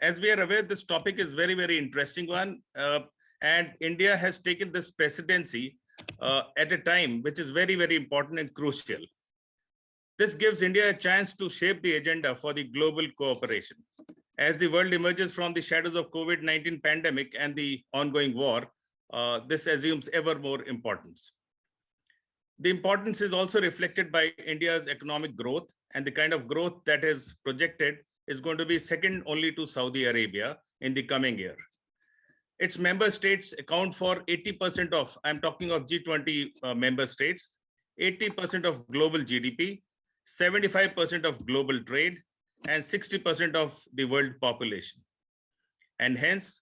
as we are aware, this topic is very, very interesting one. And India has taken this presidency at a time which is very, very important and crucial. This gives India a chance to shape the agenda for the global cooperation. As the world emerges from the shadows of COVID-19 pandemic and the ongoing war, this assumes ever more importance. The importance is also reflected by India's economic growth, and the kind of growth that is projected is going to be second only to Saudi Arabia in the coming year. Its member states account for 80% of, I'm talking of G20 member states, 80% of global GDP, 75% of global trade, and 60% of the world population. And hence,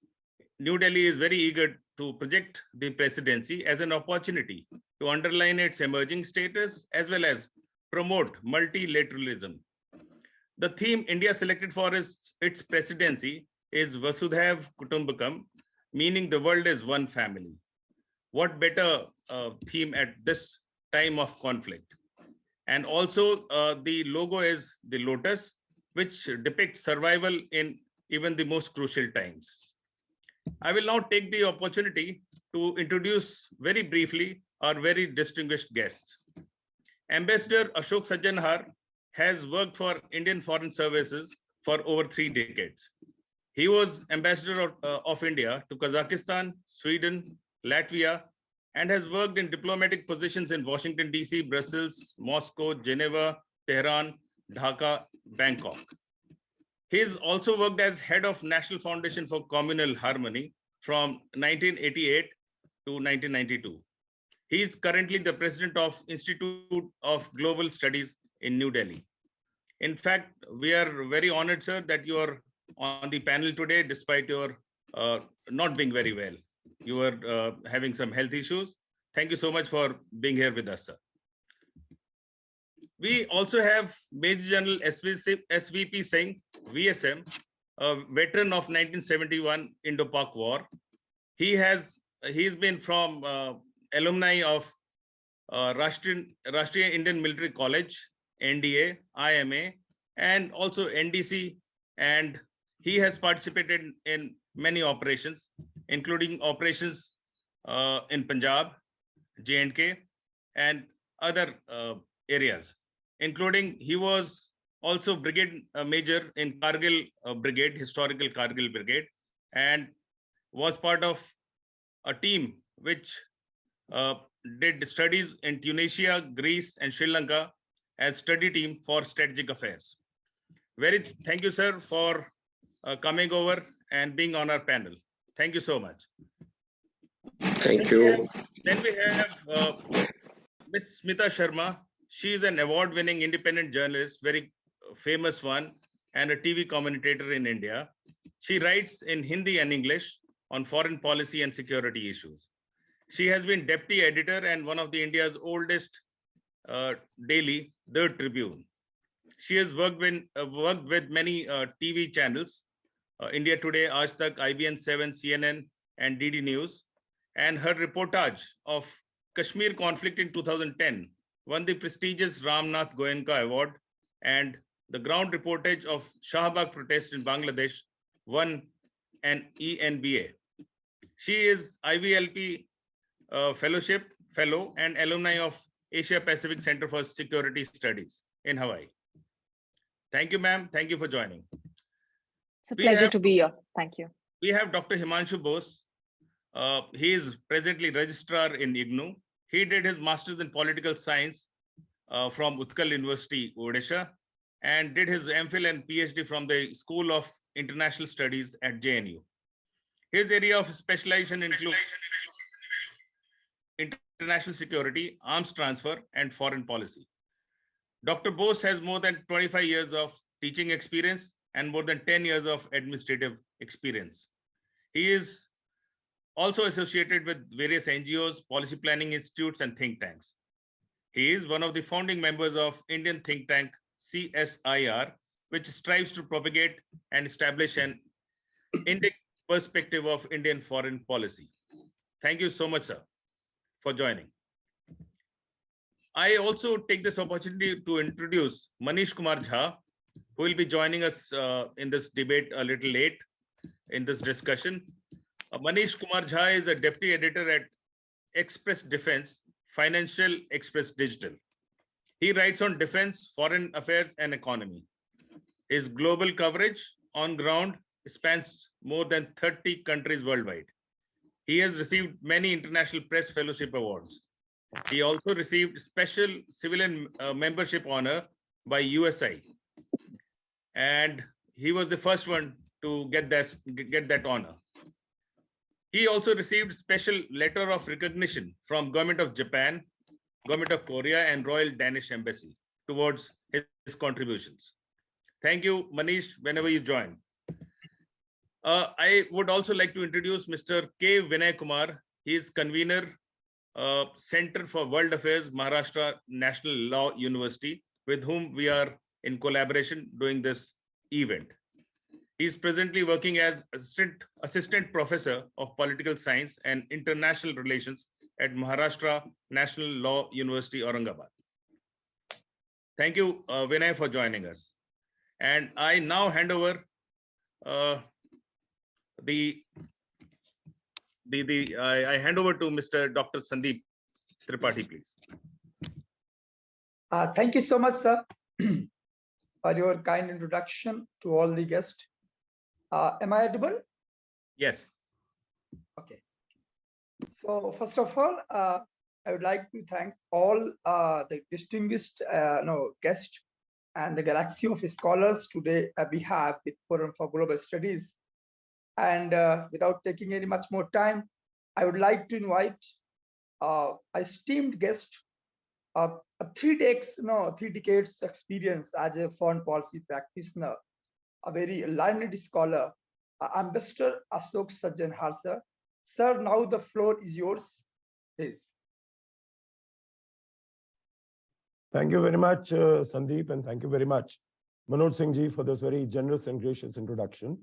New Delhi is very eager to project the presidency as an opportunity to underline its emerging status as well as promote multilateralism. The theme India selected for its presidency is Vasudhaiv Kutumbakam, meaning the world is one family. What better theme at this time of conflict? And also the logo is the lotus, which depicts survival in even the most crucial times. I will now take the opportunity to introduce very briefly our very distinguished guests. Ambassador Ashok Sajjanhar has worked for Indian Foreign Services for over 3 decades. He was Ambassador of India to Kazakhstan, Sweden, Latvia, and has worked in diplomatic positions in Washington, D.C., Brussels, Moscow, Geneva, Tehran, Dhaka, Bangkok. He has also worked as head of National Foundation for Communal Harmony from 1988 to 1992. He is currently the president of Institute of Global Studies in New Delhi. In fact, we are very honored, sir, that you are on the panel today, despite your not being very well. You are having some health issues. Thank you so much for being here with us, sir. We also have Major General SVP Singh, VSM, a veteran of 1971 Indo-Pak War. He's been from alumni of Rashtriya Indian Military College, NDA, IMA, and also NDC, and he has participated in many operations, including operations in Punjab, J&K, and other areas, including he was also brigade major in Kargil Brigade, historical Kargil Brigade, and was part of a team which did studies in Tunisia, Greece, and Sri Lanka as study team for strategic affairs. Thank you, sir, for coming over and being on our panel. Thank you so much. Thank you. Then we have Ms. Smita Sharma. She is an award-winning independent journalist, very famous one, and a TV commentator in India. She writes in Hindi and English on foreign policy and security issues. She has been deputy editor and one of the India's oldest daily, The Tribune. She has worked with many TV channels, India Today, Aaj Tak, IBN 7, CNN, and DD News. And her reportage of Kashmir conflict in 2010 won the prestigious Ramnath Goenka Award, and the ground reportage of Shahbag protest in Bangladesh won an ENBA. She is IVLP fellow and alumni of Asia Pacific Center for Security Studies in Hawaii. Thank you, ma'am. Thank you for joining. It's a pleasure to be here. Thank you. We have Dr. Himanshu Bose. He is presently registrar in IGNOU. He did his master's in political science from Utkal University, Odisha, and did his MPhil and PhD from the School of International Studies at JNU. His area of specialization includes international security, arms transfer, and foreign policy. Dr. Bose has more than 25 years of teaching experience and more than 10 years of administrative experience. He is also associated with various NGOs, policy planning institutes, and think tanks. He is one of the founding members of Indian think tank CSIR, which strives to propagate and establish an Indic perspective of Indian foreign policy. Thank you so much, sir, for joining. I also take this opportunity to introduce Manish Kumar Jha, who will be joining us in this debate a little late. in this discussion. Manish Kumar Jha is a deputy editor at Express Defense, Financial Express Digital. He writes on defense, foreign affairs, and economy. His global coverage on ground spans more than 30 countries worldwide. He has received many international press fellowship awards. He also received special civilian membership honor by USI. And he was the first one to get that honor. He also received special letter of recognition from Government of Japan, Government of Korea, and Royal Danish Embassy towards his contributions. Thank you, Manish, whenever you join. I would also like to introduce Mr. K. Vinay Kumar. He is convener, Center for World Affairs, Maharashtra National Law University, with whom we are in collaboration doing this event. He is presently working as assistant professor of political science and international relations at Maharashtra National Law University, Aurangabad. Thank you, Vinay, for joining us. And I now hand over I hand over to Mr. Dr. Sandeep Tripathi, please. Thank you so much, sir, for your kind introduction to all the guests. Am I audible? Yes. Okay. So first of all, I would like to thank all the distinguished guests and the galaxy of scholars today we have with Forum for Global Studies. And without taking any much more time, I would like to invite a esteemed guest, 3 decades experience as a foreign policy practitioner, a very learned scholar, Ambassador Ashok Sajjan Harsha. Sir, now the floor is yours, please. Thank you very much, Sandeep, and thank you very much, Manoj Singh ji, for this very generous and gracious introduction.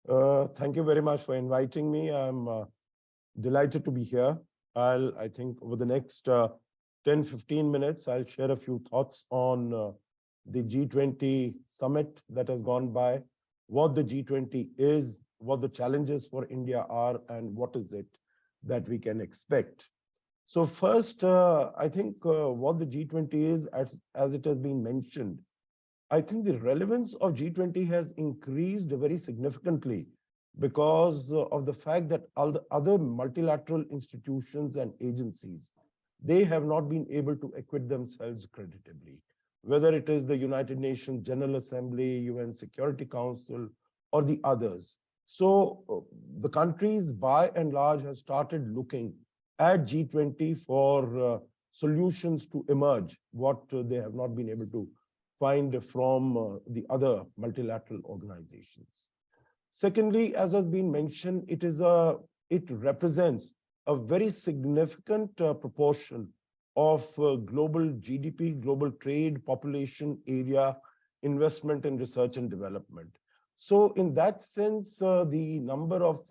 Thank you very much for inviting me. I'm delighted to be here. I think over the next 10-15 minutes, I'll share a few thoughts on the G20 summit that has gone by, what the G20 is, what the challenges for India are, and what is it that we can expect. So first, I think what the G20 is, as it has been mentioned, I think the relevance of G20 has increased very significantly because of the fact that all the other multilateral institutions and agencies, they have not been able to acquit themselves creditably, whether it is the United Nations General Assembly, UN Security Council, or the others. So the countries by and large have started looking at G20 for solutions to emerge, what they have not been able to find from the other multilateral organizations. Secondly, as has been mentioned, it represents a very significant proportion of global GDP, global trade, population, area, investment in research and development. So in that sense, the number of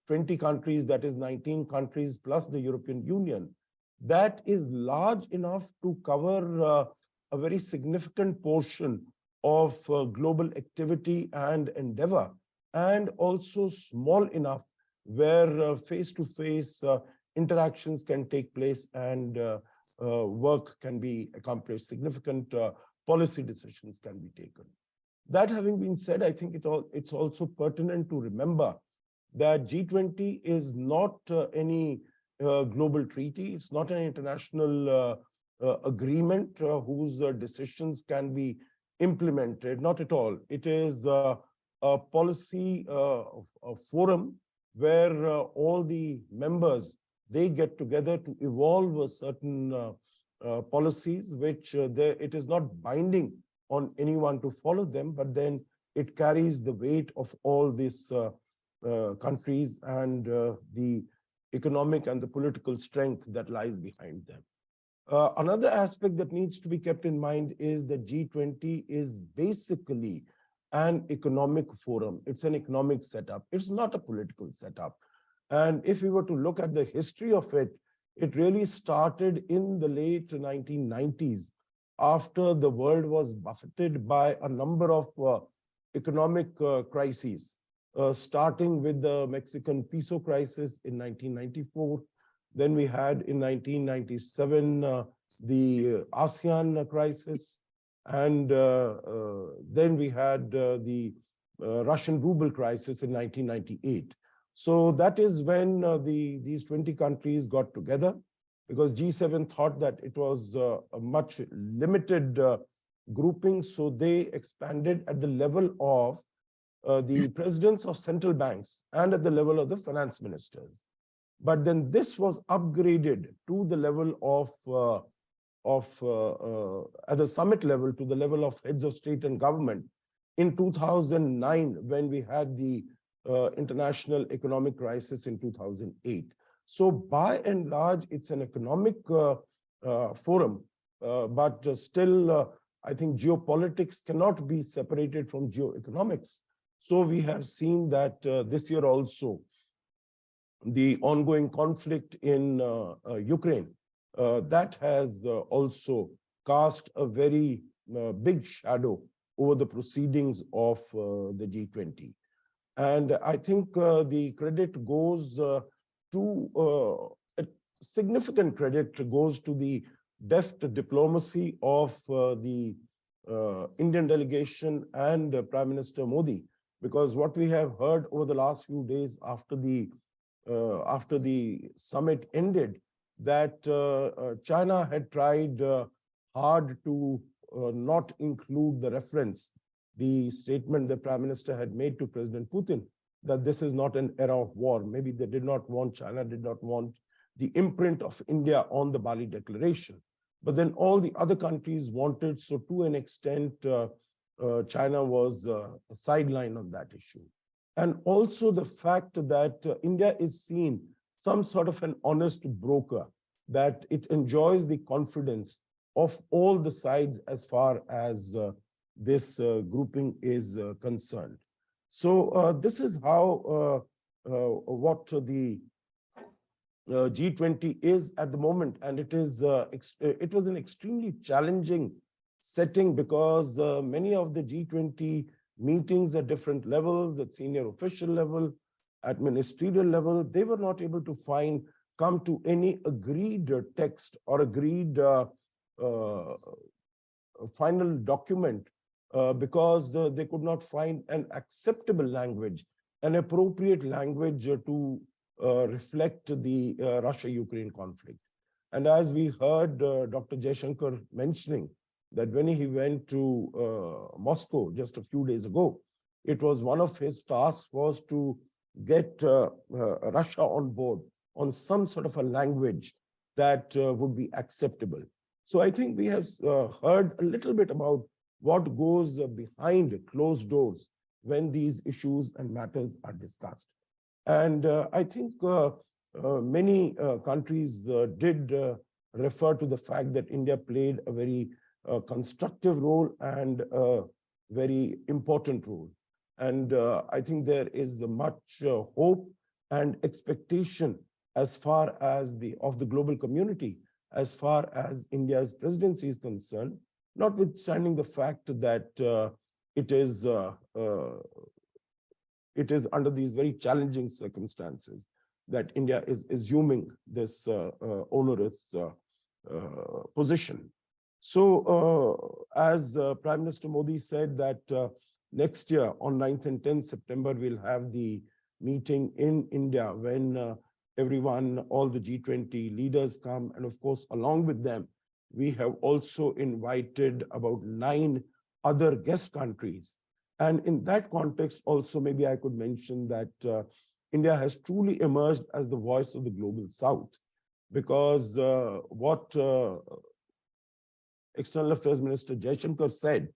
20 countries, that is 19 countries plus the European Union, that is large enough to cover a very significant portion of global activity and endeavor, and also small enough where face-to-face interactions can take place and work can be accomplished, significant policy decisions can be taken. That having been said, I think it's also pertinent to remember that G20 is not any global treaty. It's not an international agreement whose decisions can be implemented. Not at all. It is a policy a forum where all the members, they get together to evolve certain policies, which it is not binding on anyone to follow them, but then it carries the weight of all these countries and the economic and the political strength that lies behind them. Another aspect that needs to be kept in mind is that G20 is basically an economic forum. It's an economic setup. It's not a political setup. And if we were to look at the history of it, it really started in the late 1990s, after the world was buffeted by a number of economic crises. starting with the Mexican peso crisis in 1994. Then we had in 1997 the ASEAN crisis, and then we had the Russian ruble crisis in 1998. So that is when these 20 countries got together, because G7 thought that it was a much limited grouping, so they expanded at the level of the presidents of central banks and at the level of the finance ministers. But then this was upgraded to the level at the summit level, to the level of heads of state and government in 2009, when we had the international economic crisis in 2008. So by and large, it's an economic forum, but still, I think geopolitics cannot be separated from geoeconomics. So we have seen that this year also, the ongoing conflict in Ukraine, that has also cast a very big shadow over the proceedings of the G20. And I think the credit goes significant credit goes to the deft diplomacy of the Indian delegation and Prime Minister Modi, because what we have heard over the last few days after the summit ended, that China had tried hard to not include the reference, the statement the Prime Minister had made to President Putin, that this is not an era of war. Maybe they did not want, China did not want the imprint of India on the Bali Declaration. But then all the other countries wanted, so to an extent, China was sidelined on that issue. And also the fact that India is seen some sort of an honest broker, that it enjoys the confidence of all the sides as far as this grouping is concerned. So this is how what the G20 is at the moment, and it was an extremely challenging setting, because many of the G20 meetings at different levels, at senior official level, at ministerial level, they were not able to come to any agreed text or agreed final document, because they could not find an acceptable language, an appropriate language to reflect the Russia-Ukraine conflict. And as we heard Dr. Jaishankar mentioning, that when he went to Moscow just a few days ago, it was one of his tasks was to get Russia on board on some sort of a language that would be acceptable. So I think we have heard a little bit about what goes behind closed doors when these issues and matters are discussed. And I think many countries did refer to the fact that India played a very constructive role and a very important role. And I think there is much hope and expectation as far as of the global community, as far as India's presidency is concerned, notwithstanding the fact that it is under these very challenging circumstances that India is assuming this onerous position. So as Prime Minister Modi said that next year on 9th and 10th September, we'll have the meeting in India when everyone, all the G20 leaders come. And of course, along with them, we have also invited about 9 other guest countries. And in that context, also, maybe I could mention that India has truly emerged as the voice of the global South, because what External Affairs Minister Jaishankar said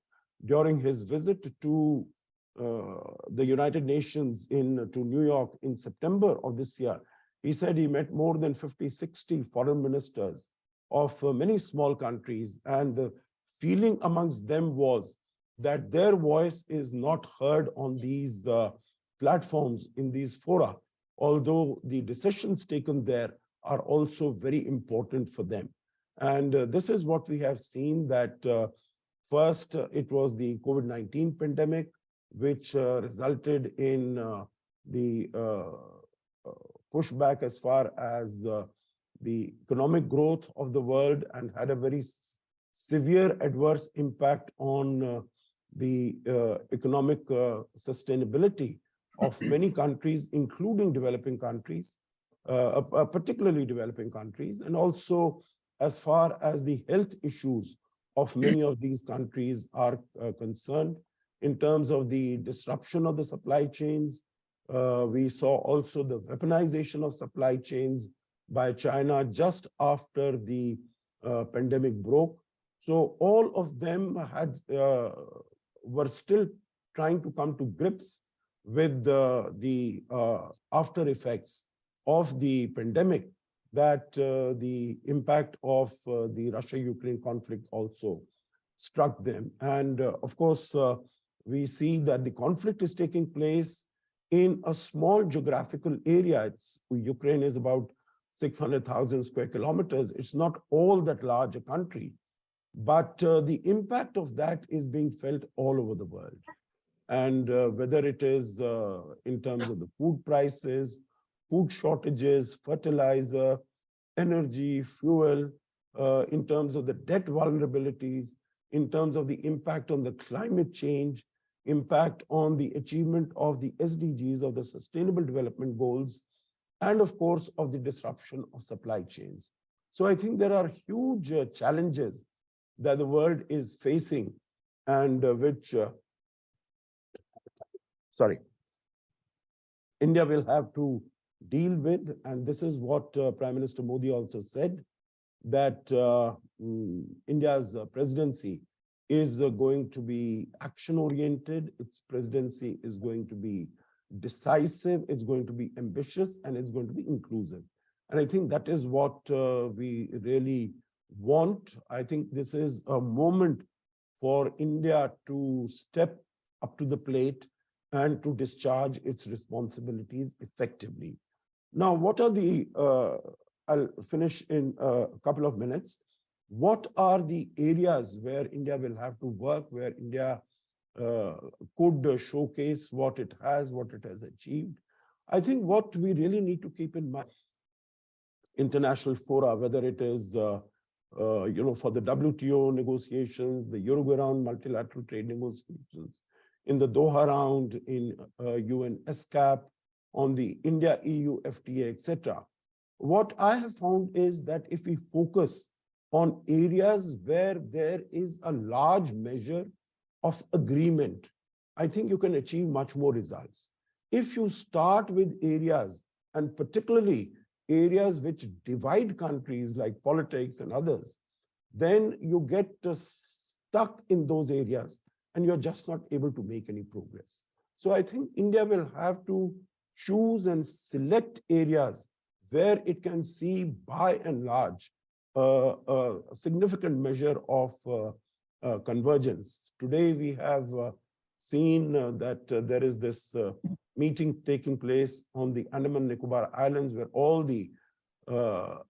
during his visit to the United Nations to New York in September of this year, he said he met more than 50, 60 foreign ministers of many small countries, and the feeling amongst them was that their voice is not heard on these platforms, in these fora, although the decisions taken there are also very important for them. And this is what we have seen, that first it was the COVID-19 pandemic, which resulted in the pushback as far as the economic growth of the world, and had a very severe adverse impact on the economic sustainability of many countries, including developing countries, particularly developing countries, and also as far as the health issues of many of these countries are concerned. In terms of the disruption of the supply chains, we saw also the weaponization of supply chains by China just after the pandemic broke. So all of them were still trying to come to grips with the after effects of the pandemic, that the impact of the Russia-Ukraine conflict also struck them. And of course, we see that the conflict is taking place in a small geographical area. Ukraine is about 600,000 square kilometers. It's not all that large a country, but the impact of that is being felt all over the world. And whether it is in terms of the food prices, food shortages, fertilizer, energy, fuel, in terms of the debt vulnerabilities, in terms of the impact on the climate change, impact on the achievement of the SDGs, of the Sustainable Development Goals, and of course, of the disruption of supply chains. So I think there are huge challenges that the world is facing, and which, India will have to deal with. And this is what Prime Minister Modi also said, that India's presidency is going to be action-oriented. Its presidency is going to be decisive, it's going to be ambitious, and it's going to be inclusive. And I think that is what we really want. I think this is a moment for India to step up to the plate and to discharge its responsibilities effectively. Now, what are the, I'll finish in a couple of minutes. What are the areas where India will have to work, where India could showcase what it has achieved? I think what we really need to keep in mind, international fora, whether it is for the WTO negotiations, the Uruguay round multilateral trade negotiations, in the Doha round, in UN SCAP, on the India-EU FTA, etc. What I have found is that if we focus on areas where there is a large measure of agreement, I think you can achieve much more results. If you start with areas, and particularly areas which divide countries like politics and others, then you get stuck in those areas and you're just not able to make any progress. So I think India will have to choose and select areas where it can see by and large a significant measure of convergence. Today we have seen that there is this meeting taking place on the Andaman Nicobar Islands, where all the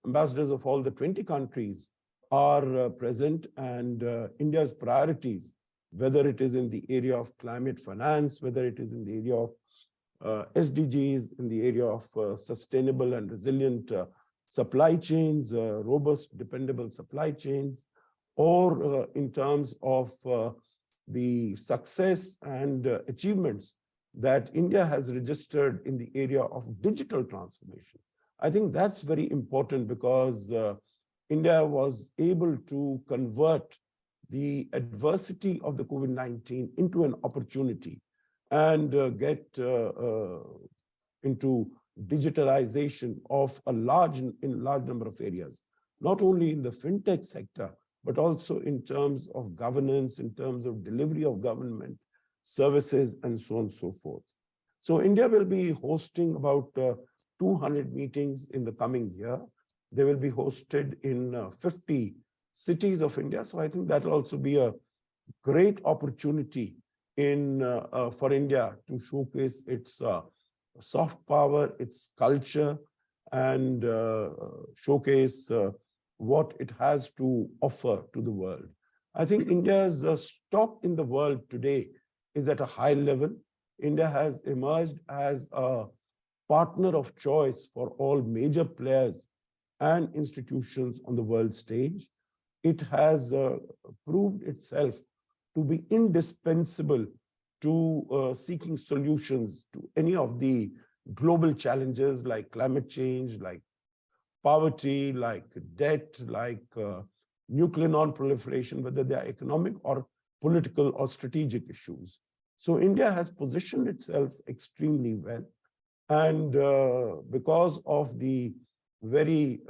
ambassadors of all the 20 countries are present, and India's priorities, whether it is in the area of climate finance, whether it is in the area of SDGs, in the area of sustainable and resilient supply chains, robust, dependable supply chains, or in terms of the success and achievements that India has registered in the area of digital transformation. I think that's very important, because India was able to convert the adversity of the COVID-19 into an opportunity and get into digitalization of a large number of areas, not only in the fintech sector, but also in terms of governance, in terms of delivery of government services, and so on and so forth. So India will be hosting about 200 meetings in the coming year. They will be hosted in 50 cities of India. So I think that will also be a great opportunity for India to showcase its soft power, its culture, and showcase what it has to offer to the world. I think India's stock in the world today is at a high level. India has emerged as a partner of choice for all major players and institutions on the world stage. It has proved itself to be indispensable to seeking solutions to any of the global challenges like climate change, like poverty, like debt, like nuclear non-proliferation, whether they are economic or political or strategic issues. So India has positioned itself extremely well. And because of the very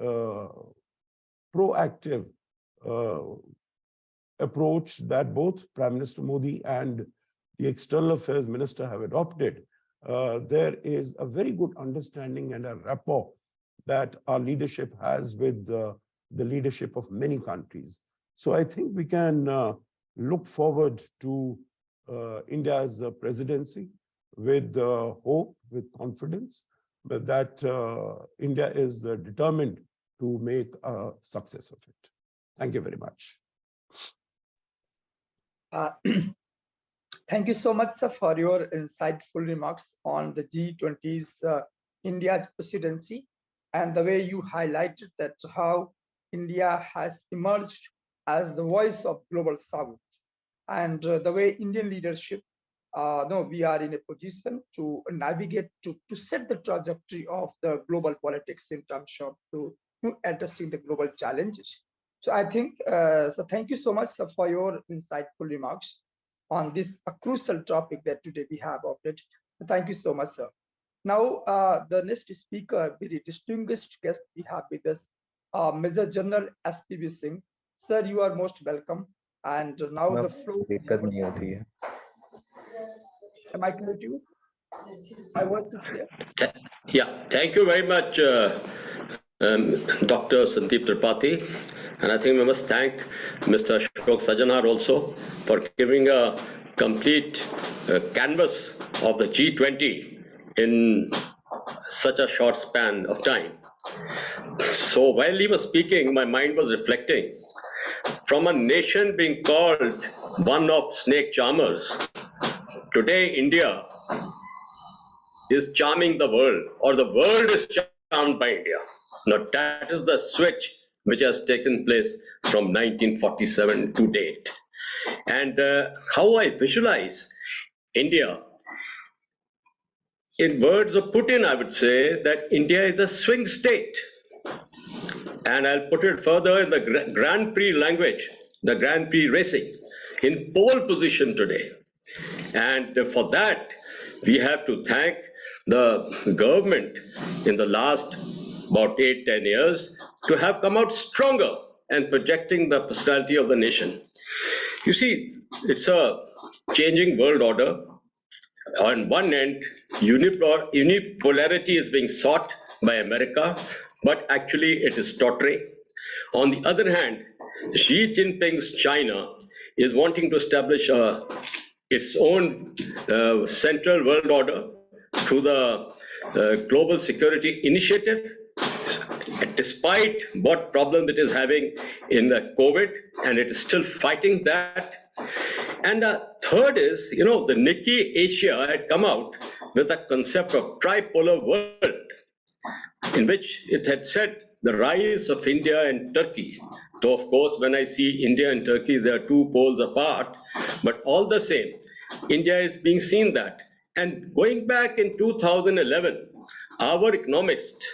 proactive approach that both Prime Minister Modi and the External Affairs Minister have adopted, there is a very good understanding and a rapport that our leadership has with the leadership of many countries. So I think we can look forward to India's presidency with hope, with confidence, but that India is determined to make a success of it. Thank you very much. Thank you so much, sir, for your insightful remarks on the G20's India's presidency and the way you highlighted that how India has emerged as the voice of global South, and the way Indian leadership, we are in a position to navigate to set the trajectory of the global politics in terms of addressing the global challenges. So I think, so thank you so much, sir, for your insightful remarks on this crucial topic that today we have opted. Thank you so much, sir. Now, the next speaker, very distinguished guest we have with us, Major General S.P.B. Singh. Sir, you are most welcome. And now the floor. Am I clear to you? My voice is clear. Yeah, thank you very much, Dr. Sandeep Tripathi. And I think we must thank Mr. Ashok Sajanar also for giving a complete canvas of the G20 in such a short span of time. So while he was speaking, my mind was reflecting. From a nation being called one of snake charmers, today India is charming the world, or the world is charmed by India. Now that is the switch which has taken place from 1947 to date. And how I visualize India, in words of Putin, I would say that India is a swing state. And I'll put it further in the Grand Prix language, the Grand Prix racing, in pole position today. And for that, we have to thank the government in the last about 8-10 years to have come out stronger and projecting the personality of the nation. You see, it's a changing world order. On one end, unipolarity is being sought by America, but actually it is tottering. On the other hand, Xi Jinping's China is wanting to establish its own central world order through the Global Security Initiative, despite what problem it is having in the COVID, and it is still fighting that. And third is, the Nikkei Asia had come out with a concept of tripolar world, in which it had said the rise of India and Turkey. Though, of course, when I see India and Turkey, they are two poles apart, but all the same, India is being seen that. And going back in 2011, our economist,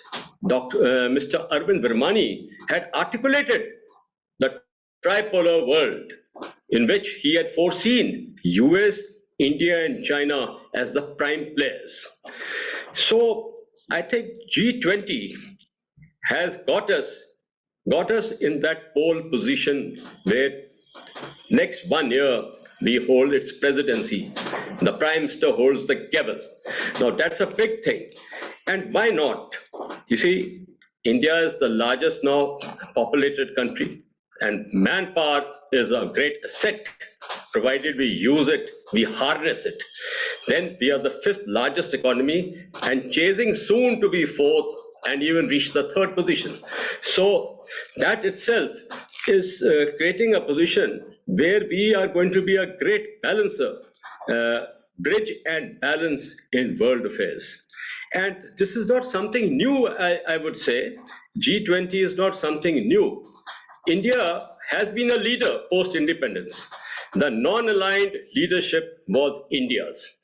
Mr. Arvind Virmani, had articulated the tripolar world, in which he had foreseen US, India, and China as the prime players. So I think G20 has got us in that pole position where next 1 year we hold its presidency. The Prime Minister holds the gavel. Now that's a big thing. And why not? You see, India is the largest now populated country, and manpower is a great asset, provided we use it, we harness it. Then we are the 5th largest economy and chasing soon to be 4th and even reach the 3rd position. So that itself is creating a position where we are going to be a great balancer bridge and balance in world affairs. And this is not something new, I would say. G20 is not something new. India has been a leader post-independence. The non-aligned leadership was India's.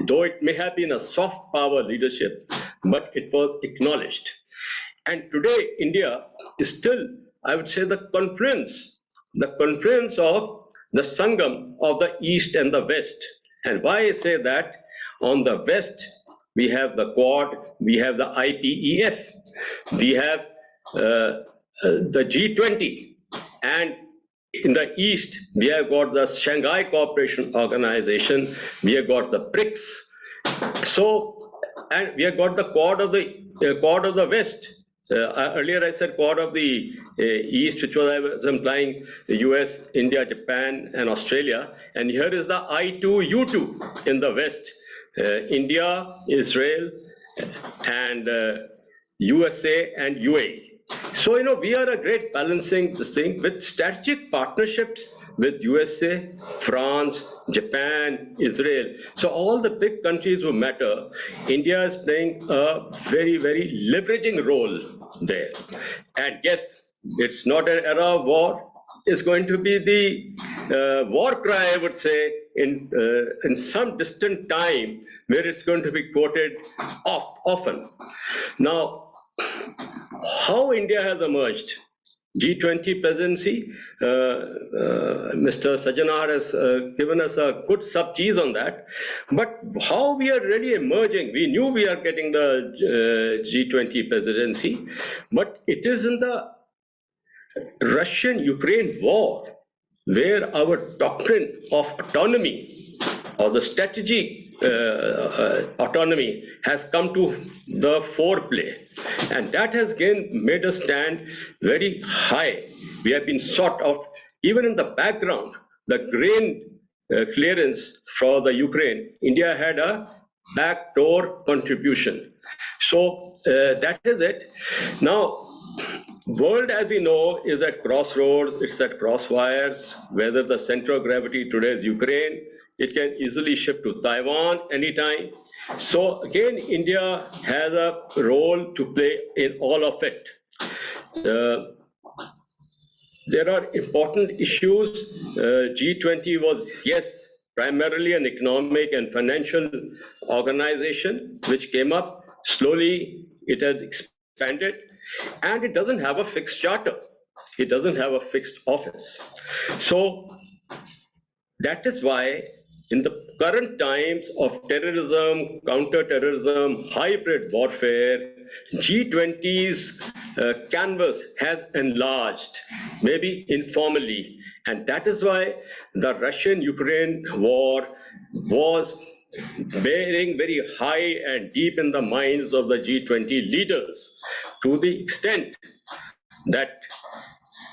Though it may have been a soft power leadership, but it was acknowledged. And today, India is still, I would say, the confluence of the Sangam of the East and the West. And why I say that? On the West, we have the Quad, we have the IPEF, we have the G20, and in the East, we have got the Shanghai Cooperation Organization, we have got the BRICS. So, and we have got the Quad of the West. Earlier I said Quad of the East, which I was implying the US, India, Japan, and Australia. And here is the I2U2 in the West. India, Israel, and USA and UAE. So, we are a great balancing this thing with strategic partnerships with USA, France, Japan, Israel. So all the big countries who matter, India is playing a very, very leveraging role there. And yes, it's not an era of war. It's going to be the war cry, I would say, in some distant time, where it's going to be quoted often. Now, how India has emerged? G20 presidency, Mr. Sajanar has given us a good sub-cheese on that. But how we are really emerging, we knew we are getting the G20 presidency, but it is in the Russian-Ukraine war where our doctrine of autonomy or the strategy autonomy has come to the foreplay, and that has again made us stand very high. We have been sort of, even in the background, the grain clearance for the Ukraine, India had a backdoor contribution. So that is it. Now, world, as we know, is at crossroads, it's at crosswires. Whether the center of gravity today is Ukraine, it can easily shift to Taiwan anytime. So again, India has a role to play in all of it. There are important issues. G20 was, yes, primarily an economic and financial organization which came up slowly. It has expanded, and it doesn't have a fixed charter. It doesn't have a fixed office. So that is why in the current times of terrorism, counter-terrorism, hybrid warfare, G20's canvas has enlarged, maybe informally. And that is why the Russian-Ukraine war was bearing very high and deep in the minds of the G20 leaders, to the extent that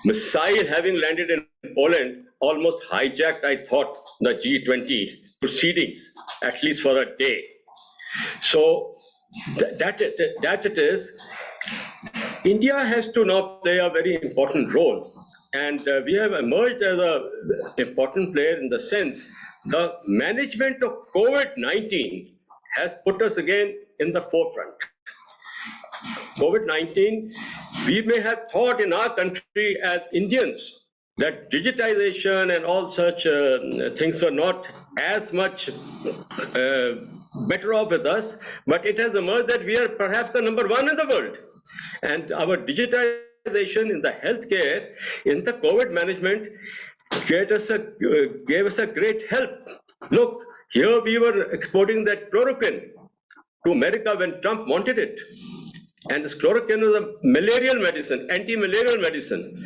missile having landed in Poland almost hijacked, I thought, the G20 proceedings, at least for a day. So that it is. India has to now play a very important role. And we have emerged as an important player in the sense the management of COVID-19 has put us again in the forefront. COVID-19, we may have thought in our country as Indians that digitization and all such things are not as much better off with us, but it has emerged that we are perhaps the number one in the world. And our digitization in the healthcare, in the COVID management, gave us a great help. Look, here we were exporting that chloroquine to America when Trump wanted it. And this chloroquine was a malarial medicine, anti-malarial medicine.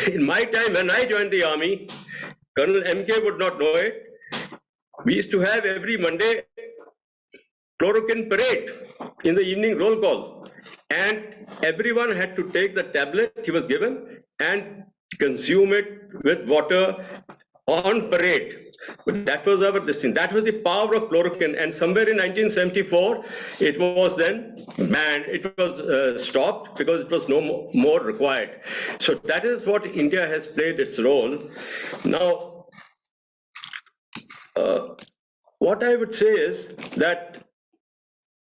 In my time, when I joined the army, Colonel MK would not know it. We used to have every Monday chloroquine parade in the evening roll call. And everyone had to take the tablet he was given and consume it with water on parade. But that was our destiny. That was the power of chloroquine. And somewhere in 1974, it was then banned. It was stopped because it was no more required. So that is what India has played its role. Now, what I would say is that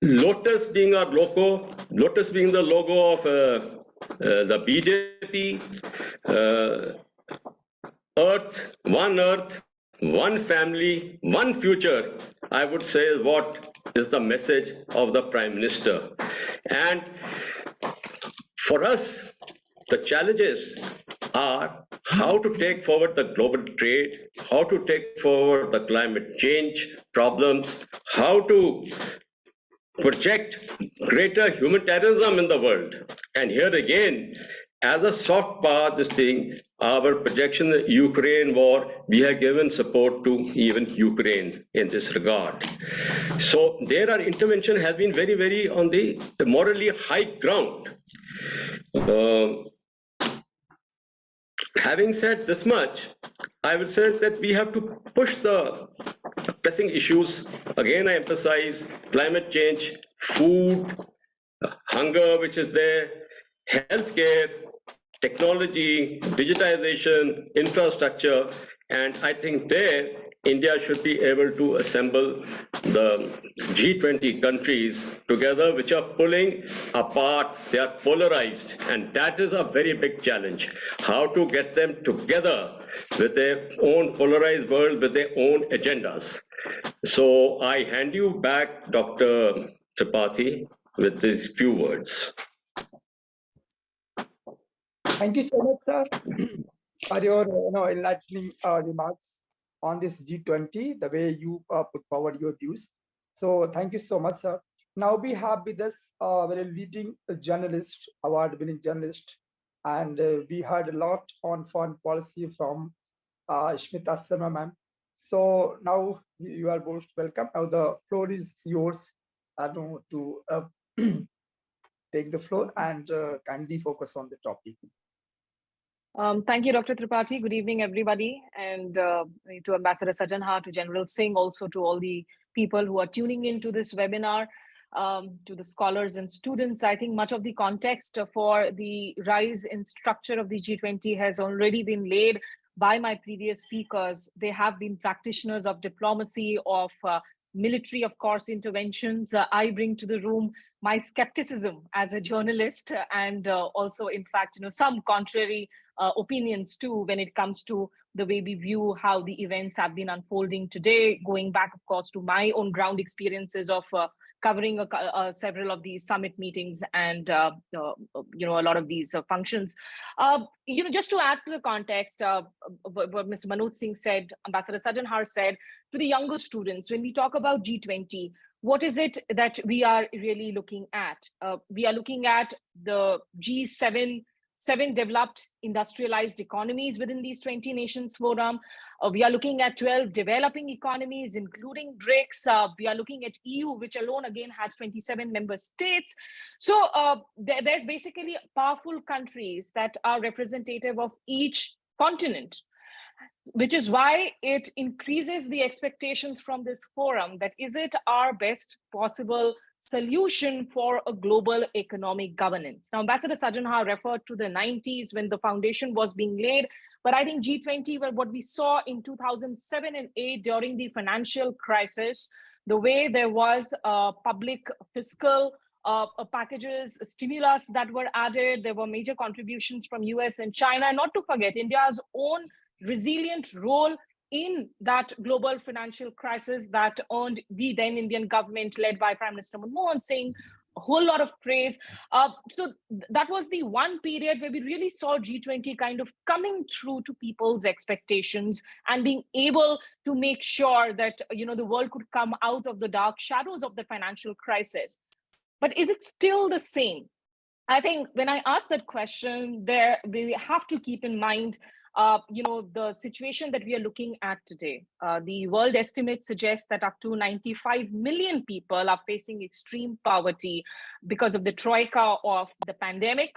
Lotus being our logo, Lotus being the logo of the BJP, Earth, one family, one future, I would say is what is the message of the Prime Minister. And for us, the challenges are how to take forward the global trade, how to take forward the climate change problems, how to project greater humanitarianism in the world. And here again, as a soft power, our projection, the Ukraine war, we have given support to even Ukraine in this regard. So there our intervention has been very, very on the morally high ground. Having said this much, I would say that we have to push the pressing issues. Again, I emphasize climate change, food, hunger, which is there, healthcare, technology, digitization, infrastructure, and I think there India should be able to assemble the G20 countries together, which are pulling apart, they are polarized, and that is a very big challenge. How to get them together with their own polarized world, with their own agendas. So I hand you back, Dr. Tripathi, with these few words. Thank you so much, sir, for your enlightening remarks on this G20, the way you put forward your views. So thank you so much, sir. Now we have with us a very leading journalist, award-winning journalist, and we heard a lot on foreign policy from Shmita Sharma, ma'am. So now you are most welcome. Now the floor is yours to take the floor and kindly focus on the topic. Thank you, Dr. Tripathi. Good evening, everybody. And to Ambassador Sajanha, to General Singh, also to all the people who are tuning into this webinar, to the scholars and students. I think much of the context for the rise in structure of the G20 has already been laid by my previous speakers. They have been practitioners of diplomacy, of military, of course, interventions. I bring to the room my skepticism as a journalist, and also, in fact, some contrary opinions too when it comes to the way we view how the events have been unfolding today, going back, of course, to my own ground experiences of covering several of these summit meetings and a lot of these functions. Just to add to the context, what Mr. Manoj Singh said, Ambassador Sajanha said, to the younger students, when we talk about G20, what is it that we are really looking at? We are looking at the G7, 7 developed industrialized economies within these 20 nations forum. We are looking at 12 developing economies, including BRICS. We are looking at EU, which alone again has 27 member states. So there's basically powerful countries that are representative of each continent, which is why it increases the expectations from this forum that is it our best possible solution for a global economic governance. Now, Ambassador Sajanha referred to the 90s when the foundation was being laid, but I think G20, well, what we saw in 2007 and 8 during the financial crisis, the way there was public fiscal packages, stimulus that were added, there were major contributions from US and China, not to forget India's own resilient role in that global financial crisis that earned the then Indian government led by Prime Minister Manmohan Singh a whole lot of praise. So that was the one period where we really saw G20 kind of coming through to people's expectations and being able to make sure that the world could come out of the dark shadows of the financial crisis. But is it still the same? I think when I ask that question, we have to keep in mind the situation that we are looking at today. The world estimates suggest that up to 95 million people are facing extreme poverty because of the troika of the pandemic,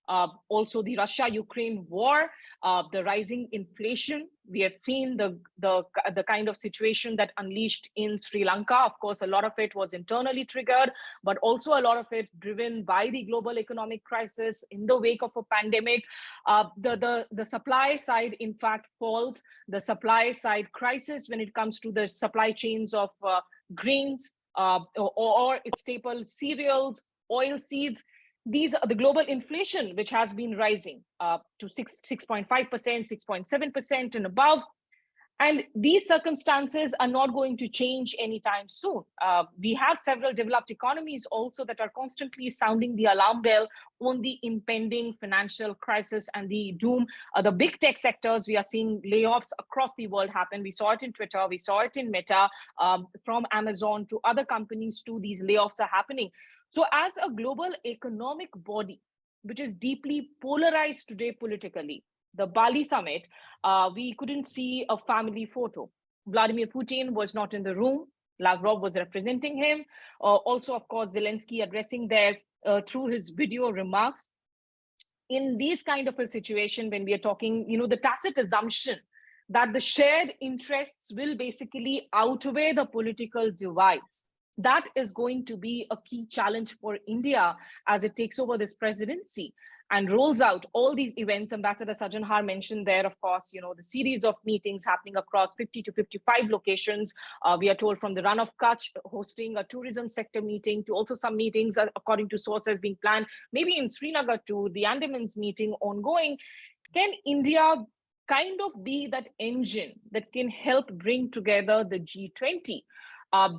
Also the Russia-Ukraine war, the rising inflation. We have seen the kind of situation that unleashed in Sri Lanka. Of course, a lot of it was internally triggered, but also a lot of it driven by the global economic crisis in the wake of a pandemic. The supply side, in fact, falls. The supply side crisis when it comes to the supply chains of grains or staple cereals, oil seeds. These are the global inflation, which has been rising to 6.5%, 6.7% and above. And these circumstances are not going to change anytime soon. We have several developed economies also that are constantly sounding the alarm bell on the impending financial crisis and the doom. The big tech sectors, we are seeing layoffs across the world happen. We saw it in Twitter, we saw it in Meta, from Amazon to other companies too, these layoffs are happening. So as a global economic body, which is deeply polarized today politically, the Bali summit, we couldn't see a family photo. Vladimir Putin was not in the room. Lavrov was representing him. Also, of course, Zelensky addressing there through his video remarks. In these kind of a situation, when we are talking, the tacit assumption that the shared interests will basically outweigh the political divides. That is going to be a key challenge for India as it takes over this presidency and rolls out all these events. Ambassador Sajjan Har mentioned there, of course, the series of meetings happening across 50 to 55 locations. We are told from the Run of Kutch hosting a tourism sector meeting to also some meetings, according to sources, being planned, maybe in Srinagar to the Andamans meeting ongoing. Can India kind of be that engine that can help bring together the G20?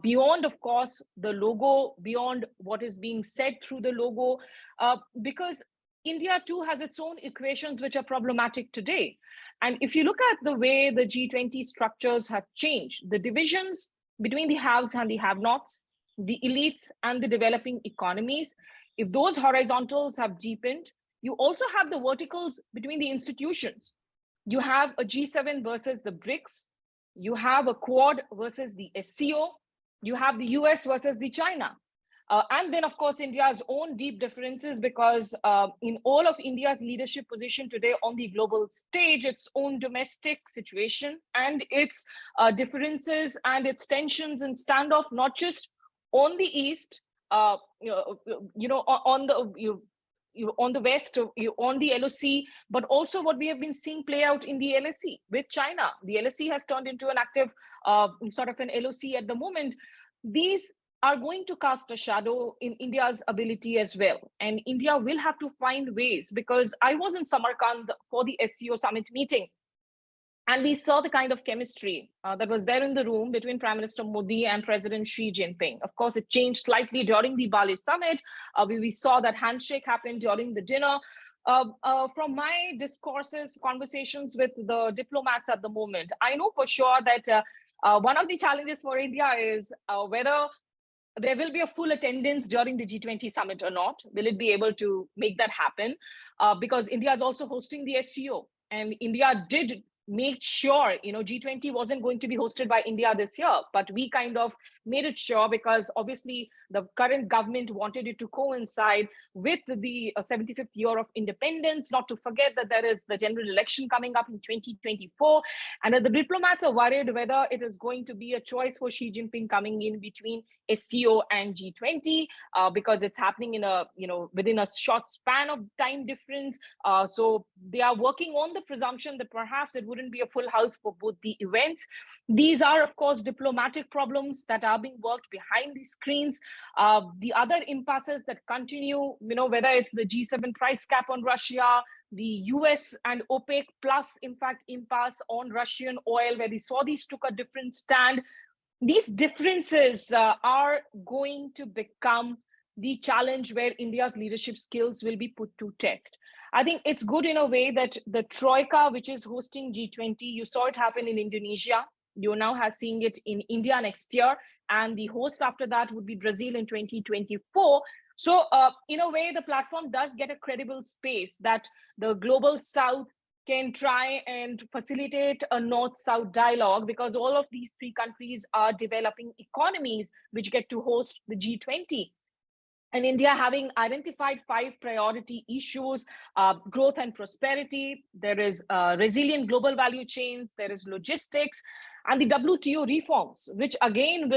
Beyond, of course, the logo, beyond what is being said through the logo, because India too has its own equations which are problematic today. And if you look at the way the G20 structures have changed, the divisions between the haves and the have-nots, the elites and the developing economies, if those horizontals have deepened, you also have the verticals between the institutions. You have a G7 versus the BRICS, you have a Quad versus the SCO, you have the US versus the China. And then, of course, India's own deep differences, because in all of India's leadership position today on the global stage, its own domestic situation and its differences and its tensions and standoff, not just on the East, on the West, on the LOC, but also what we have been seeing play out in the LSE with China. The LSE has turned into an active sort of an LOC at the moment. These are going to cast a shadow in India's ability as well. And India will have to find ways, because I was in Samarkand for the SCO summit meeting, and we saw the kind of chemistry that was there in the room between Prime Minister Modi and President Xi Jinping. Of course, it changed slightly during the Bali summit. We saw that handshake happen during the dinner. From my discourses, conversations with the diplomats at the moment, I know for sure that one of the challenges for India is whether there will be a full attendance during the G20 summit or not. Will it be able to make that happen? Because India is also hosting the SCO, and India did make sure, G20 wasn't going to be hosted by India this year, but we kind of made it sure, because obviously the current government wanted it to coincide with the 75th year of independence, not to forget that there is the general election coming up in 2024. And the diplomats are worried whether it is going to be a choice for Xi Jinping coming in between SCO and G20, because it's happening in within a short span of time difference. So they are working on the presumption that perhaps it wouldn't be a full house for both the events. These are, of course, diplomatic problems that are being worked behind the screens. The other impasses that continue, whether it's the G7 price cap on Russia, the US and OPEC plus, in fact, impasse on Russian oil, where the Saudis took a different stand. These differences are going to become the challenge where India's leadership skills will be put to test. I think it's good in a way that the Troika, which is hosting G20, you saw it happen in Indonesia. You now are seeing it in India next year. And the host after that would be Brazil in 2024. So in a way, the platform does get a credible space that the global South can try and facilitate a North-South dialogue, because all of these three countries are developing economies which get to host the G20. and India having identified 5 priority issues: growth and prosperity, there is resilient global value chains, there is logistics, and the WTO reforms, which again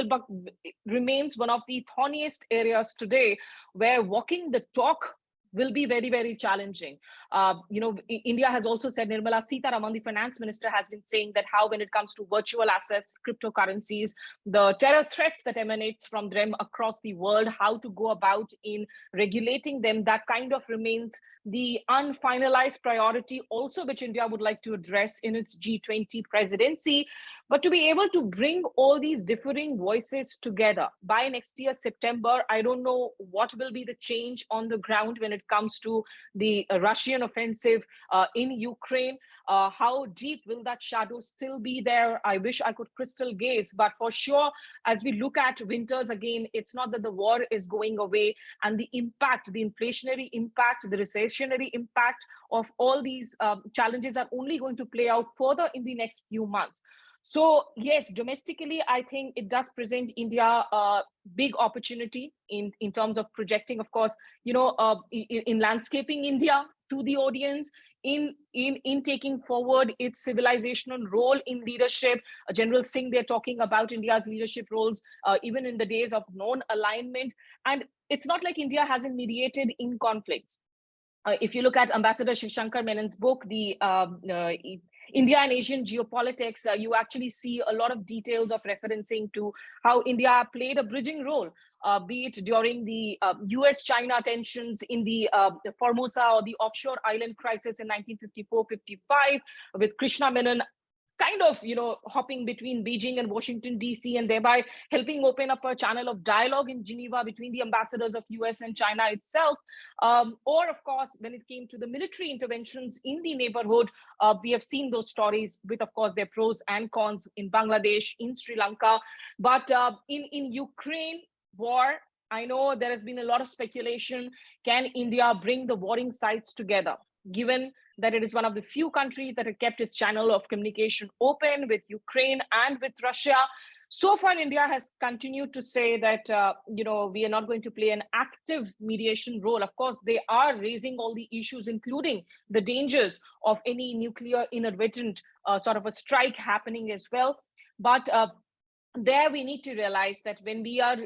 remains one of the thorniest areas today, where walking the talk will be very, very challenging. India has also said, Nirmala Sitharaman, the finance minister, has been saying that how when it comes to virtual assets, cryptocurrencies, the terror threats that emanates from them across the world, how to go about in regulating them, that kind of remains the unfinalized priority also, which India would like to address in its G20 presidency. But to be able to bring all these differing voices together by next year, September, I don't know what will be the change on the ground when it comes to the Russian offensive in Ukraine. How deep will that shadow still be there? I wish I could crystal gaze, but for sure, as we look at winters again, it's not that the war is going away, and the impact, the inflationary impact, the recessionary impact of all these challenges are only going to play out further in the next few months. So yes, domestically, I think it does present India a big opportunity in terms of projecting, of course, in landscaping India to the audience, in taking forward its civilizational role in leadership. General Singh, they're talking about India's leadership roles even in the days of non-alignment. And it's not like India hasn't mediated in conflicts. If you look at Ambassador Shivshankar Menon's book, the India and Asian Geopolitics, you actually see a lot of details of referencing to how India played a bridging role, be it during the US-China tensions in the Formosa or the offshore island crisis in 1954-55, with Krishna Menon kind of, hopping between Beijing and Washington, D.C., and thereby helping open up a channel of dialogue in Geneva between the ambassadors of US and China itself. Or, of course, when it came to the military interventions in the neighborhood, we have seen those stories with, of course, their pros and cons in Bangladesh, in Sri Lanka. But in Ukraine war, I know there has been a lot of speculation. Can India bring the warring sides together, given that it is one of the few countries that have kept its channel of communication open with Ukraine and with Russia? So far, India has continued to say that, we are not going to play an active mediation role. Of course, they are raising all the issues, including the dangers of any nuclear inadvertent sort of a strike happening as well. But there we need to realize that when we are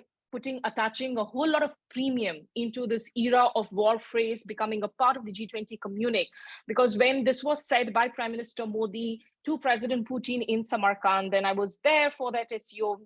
attaching a whole lot of premium into this era of war phrase becoming a part of the G20 communique, because when this was said by Prime Minister Modi to President Putin in Samarkand, and I was there for that SEO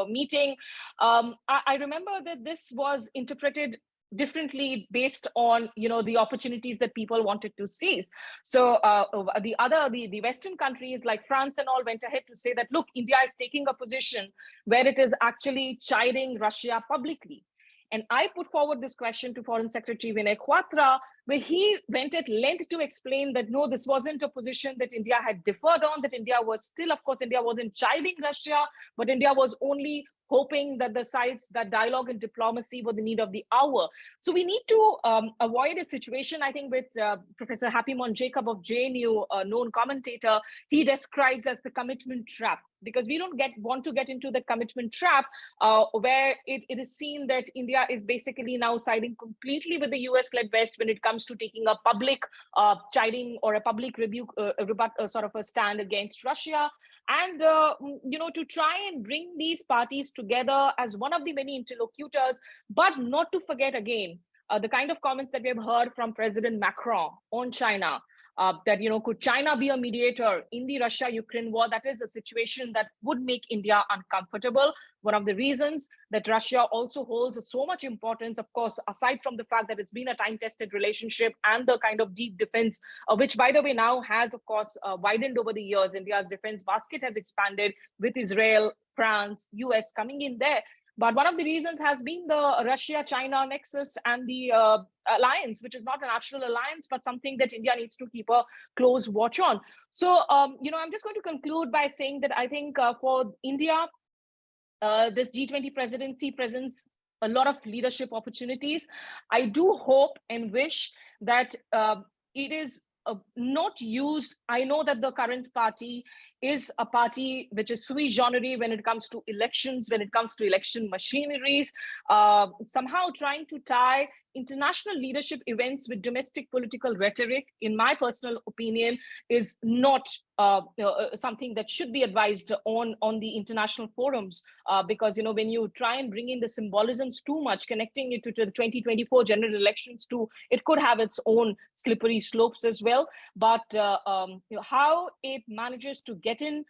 meeting, I remember that this was interpreted differently based on the opportunities that people wanted to seize. So the Western countries like France and all went ahead to say that, look, India is taking a position where it is actually chiding Russia publicly. And I put forward this question to Foreign Secretary Vinay Quatra, where he went at length to explain that no, this wasn't a position that India had differed on, that India was still, of course, India wasn't chiding Russia, but India was only hoping that the sides, that dialogue and diplomacy were the need of the hour. So we need to avoid a situation, I think, with Professor Happy Mon Jacob of JNU, a known commentator, he describes as the commitment trap, because we don't want to get into the commitment trap where it is seen that India is basically now siding completely with the US-led West when it comes to taking a public chiding or a public rebuke, sort of a stand against Russia. And, to try and bring these parties together as one of the many interlocutors, but not to forget again, the kind of comments that we have heard from President Macron on China, that, could China be a mediator in the Russia-Ukraine war? That is a situation that would make India uncomfortable. One of the reasons that Russia also holds so much importance, of course, aside from the fact that it's been a time-tested relationship and the kind of deep defense, which, by the way, now has, of course, widened over the years. India's defense basket has expanded with Israel, France, US coming in there. But one of the reasons has been the Russia-China nexus and the alliance, which is not a natural alliance, but something that India needs to keep a close watch on. So, I'm just going to conclude by saying that I think for India, this G20 presidency presents a lot of leadership opportunities. I do hope and wish that it is not used. I know that the current party is a party which is sui generis when it comes to elections, when it comes to election machineries, somehow trying to tie international leadership events with domestic political rhetoric, in my personal opinion, is not something that should be advised on the international forums, because when you try and bring in the symbolisms too much, connecting it to the 2024 general elections too, it could have its own slippery slopes as well. But how it manages to get in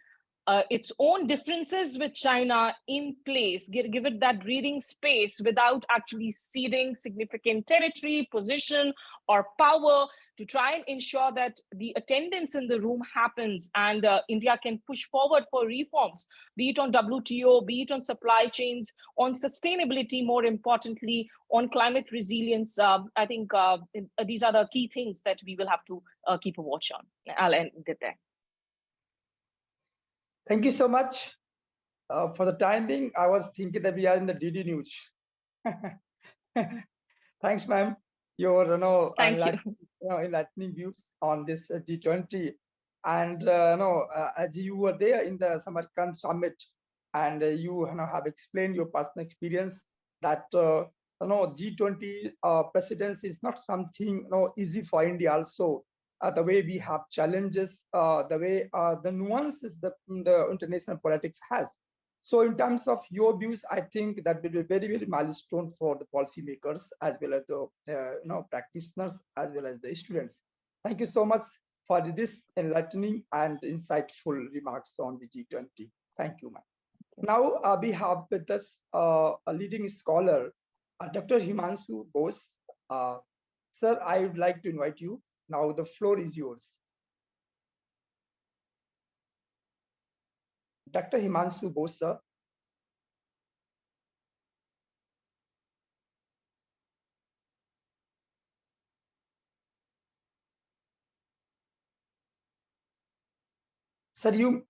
its own differences with China in place, give it that breathing space without actually ceding significant territory, position, or power, to try and ensure that the attendance in the room happens and India can push forward for reforms, be it on WTO, be it on supply chains, on sustainability, more importantly, on climate resilience. I think these are the key things that we will have to keep a watch on. I'll end it there. Thank you so much. For the time being, I was thinking that we are in the DD News. Thanks, ma'am. Your enlightening views on this G20. And as you were there in the Samarkand summit, and you have explained your personal experience that G20 presidency is not something easy for India also. The way we have challenges, the way the nuances the international politics has. So in terms of your views, I think that will be very, very milestone for the policymakers as well as the practitioners as well as the students. Thank you so much for this enlightening and insightful remarks on the G20. Thank you, ma'am. Now we have with us a leading scholar, Dr. Himanshu Bose. Sir, I would like to invite you. Now the floor is yours. Dr. Himanshu Bose, sir. Sir, you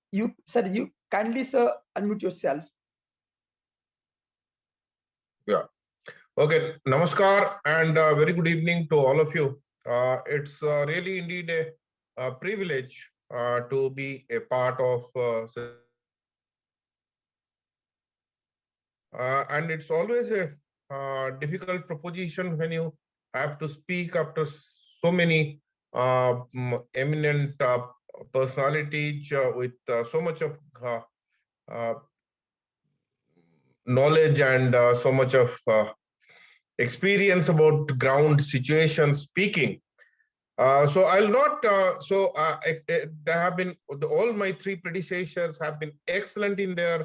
kindly, sir, unmute yourself. Yeah. Okay. Namaskar and very good evening to all of you. It's really indeed a privilege to be a part of and it's always a difficult proposition when you have to speak after so many eminent personalities with so much of knowledge and so much of experience about ground situation speaking. So I'll not, there have been, all my three predecessors have been excellent in their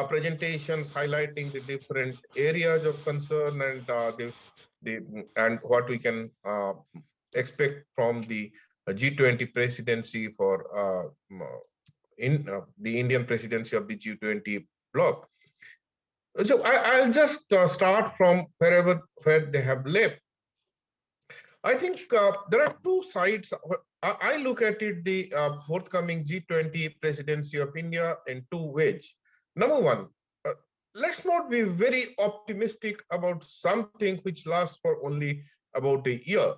presentations, highlighting the different areas of concern and and what we can expect from the G20 presidency for the Indian presidency of the G20 bloc. So I'll just start from where they have left. I think there are two sides. I look at it, the forthcoming G20 presidency of India in two ways. Number one, let's not be very optimistic about something which lasts for only about a year.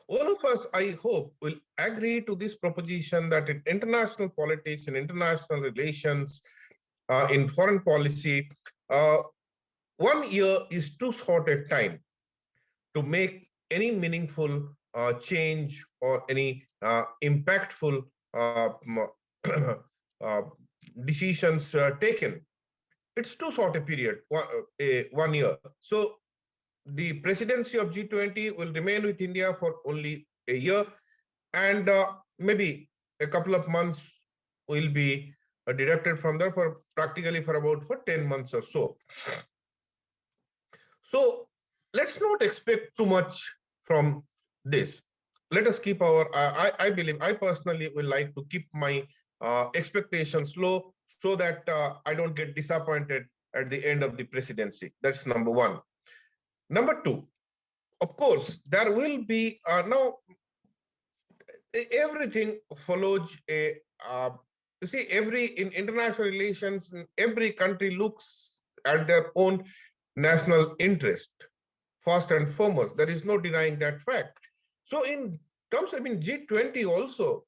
All of us, I hope, will agree to this proposition that in international politics, in international relations, in foreign policy, 1 year is too short a time to make any meaningful change or any impactful decisions taken. It's too short a period, 1 year. So the presidency of G20 will remain with India for only a year, and maybe a couple of months will be deducted from there for practically for 10 months or so. So let's not expect too much from this. Let us keep our, I believe, I personally will like to keep my expectations low so that I don't get disappointed at the end of the presidency. That's number one. Number two, of course, there will be, now everything follows a, you see, in international relations, every country looks at their own national interest first and foremost. There is no denying that fact. So in terms of G20 also,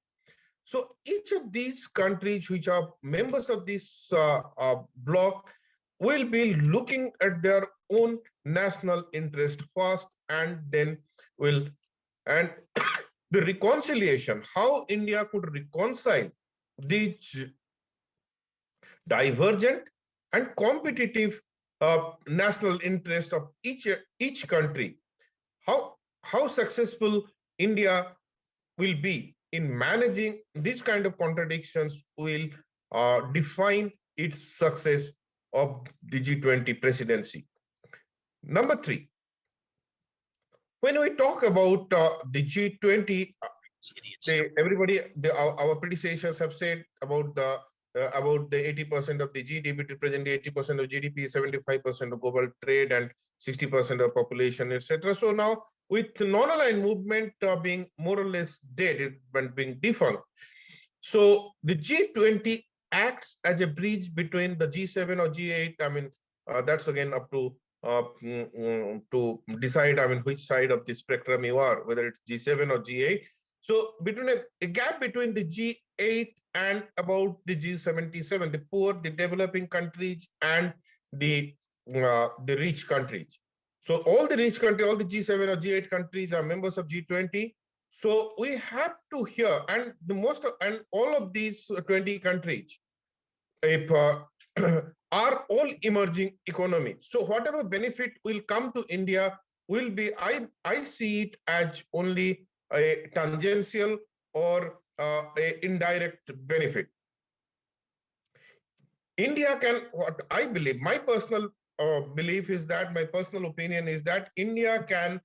So each of these countries which are members of this bloc will be looking at their own national interest first, and then will, and the reconciliation, how India could reconcile the divergent and competitive national interest of each country, how successful India will be in managing these kind of contradictions will define its success of the G20 presidency. Number three, when we talk about the G20, our predecessors have said about the 80% of the GDP, representing 80% of GDP, 75% of global trade, and 60% of population, etc. So now, with non-aligned movement being more or less dead and being defunct, so the G20 acts as a bridge between the G7 or G8. I mean, that's again up to decide, I mean, which side of the spectrum you are, whether it's G7 or G8. So between a gap between the G8 and about the G77, the poor, the developing countries, and the rich countries. So all the rich countries, all the G7 or G8 countries are members of G20. So we have to hear, and all of these 20 countries are all emerging economies. So whatever benefit will come to India will be, I see it as only a tangential or a indirect benefit. India can, what I believe, my personal belief is that, my personal opinion is that India can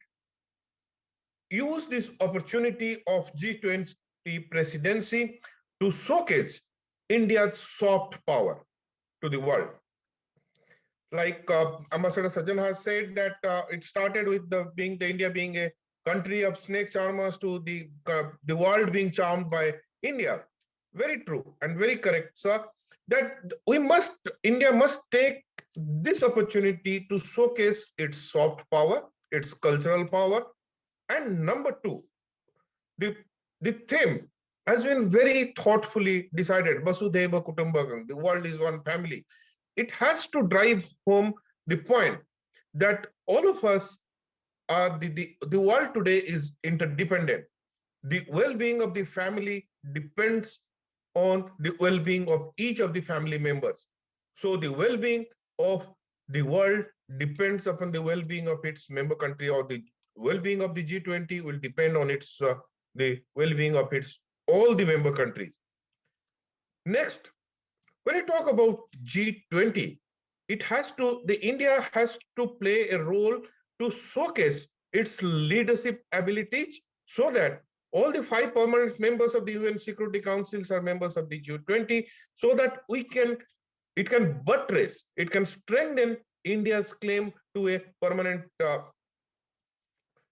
use this opportunity of G20 presidency to showcase India's soft power to the world. Like Ambassador Sajjan has said that it started with India being a country of snake charmers to the world being charmed by India. Very true and very correct, sir. That India must take this opportunity to showcase its soft power, its cultural power. And number two, the theme has been very thoughtfully decided. Vasudhaiva Kutumbakam, the world is one family. It has to drive home the point that all of us are the world today is interdependent. The well-being of the family depends on the well-being of each of the family members. So the well-being of the world depends upon the well-being of its member country, or the well-being of the G20 will depend on its the well-being of all the member countries. Next, when you talk about G20, India has to play a role to showcase its leadership abilities, so that all the 5 permanent members of the UN Security Councils are members of the G20, so that it can buttress, it can strengthen India's claim to a permanent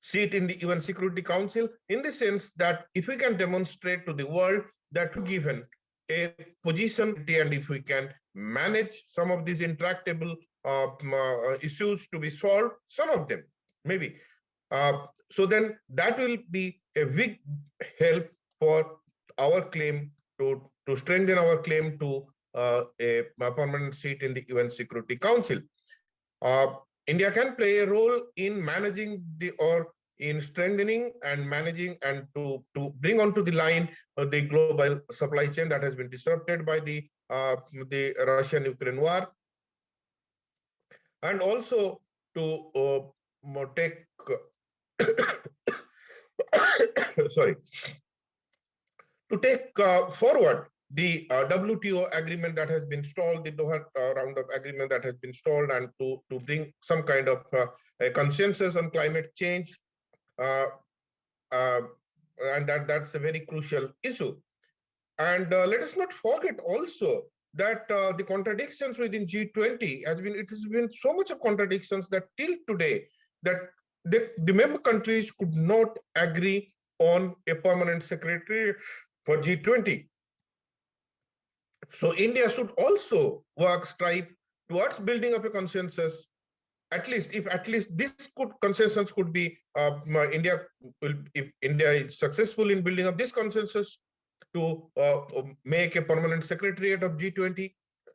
seat in the UN Security Council, in the sense that if we can demonstrate to the world that we're given a position, and if we can manage some of these intractable issues to be solved, some of them maybe, so then that will be a big help for our claim to strengthen our claim to a permanent seat in the UN Security Council. India can play a role in managing in strengthening and managing, and to bring onto the line the global supply chain that has been disrupted by the Russian-Ukraine war, and also to take to take forward the WTO agreement that has been stalled, the Doha round of agreement that has been stalled, and to bring some kind of a consensus on climate change. And that's a very crucial issue. And let us not forget also that the contradictions within G20 it has been so much of contradictions that till today that the member countries could not agree on a permanent secretary for G20. So India should also strive towards building up a consensus. At least this consensus could be if India is successful in building up this consensus to make a permanent secretariat of G20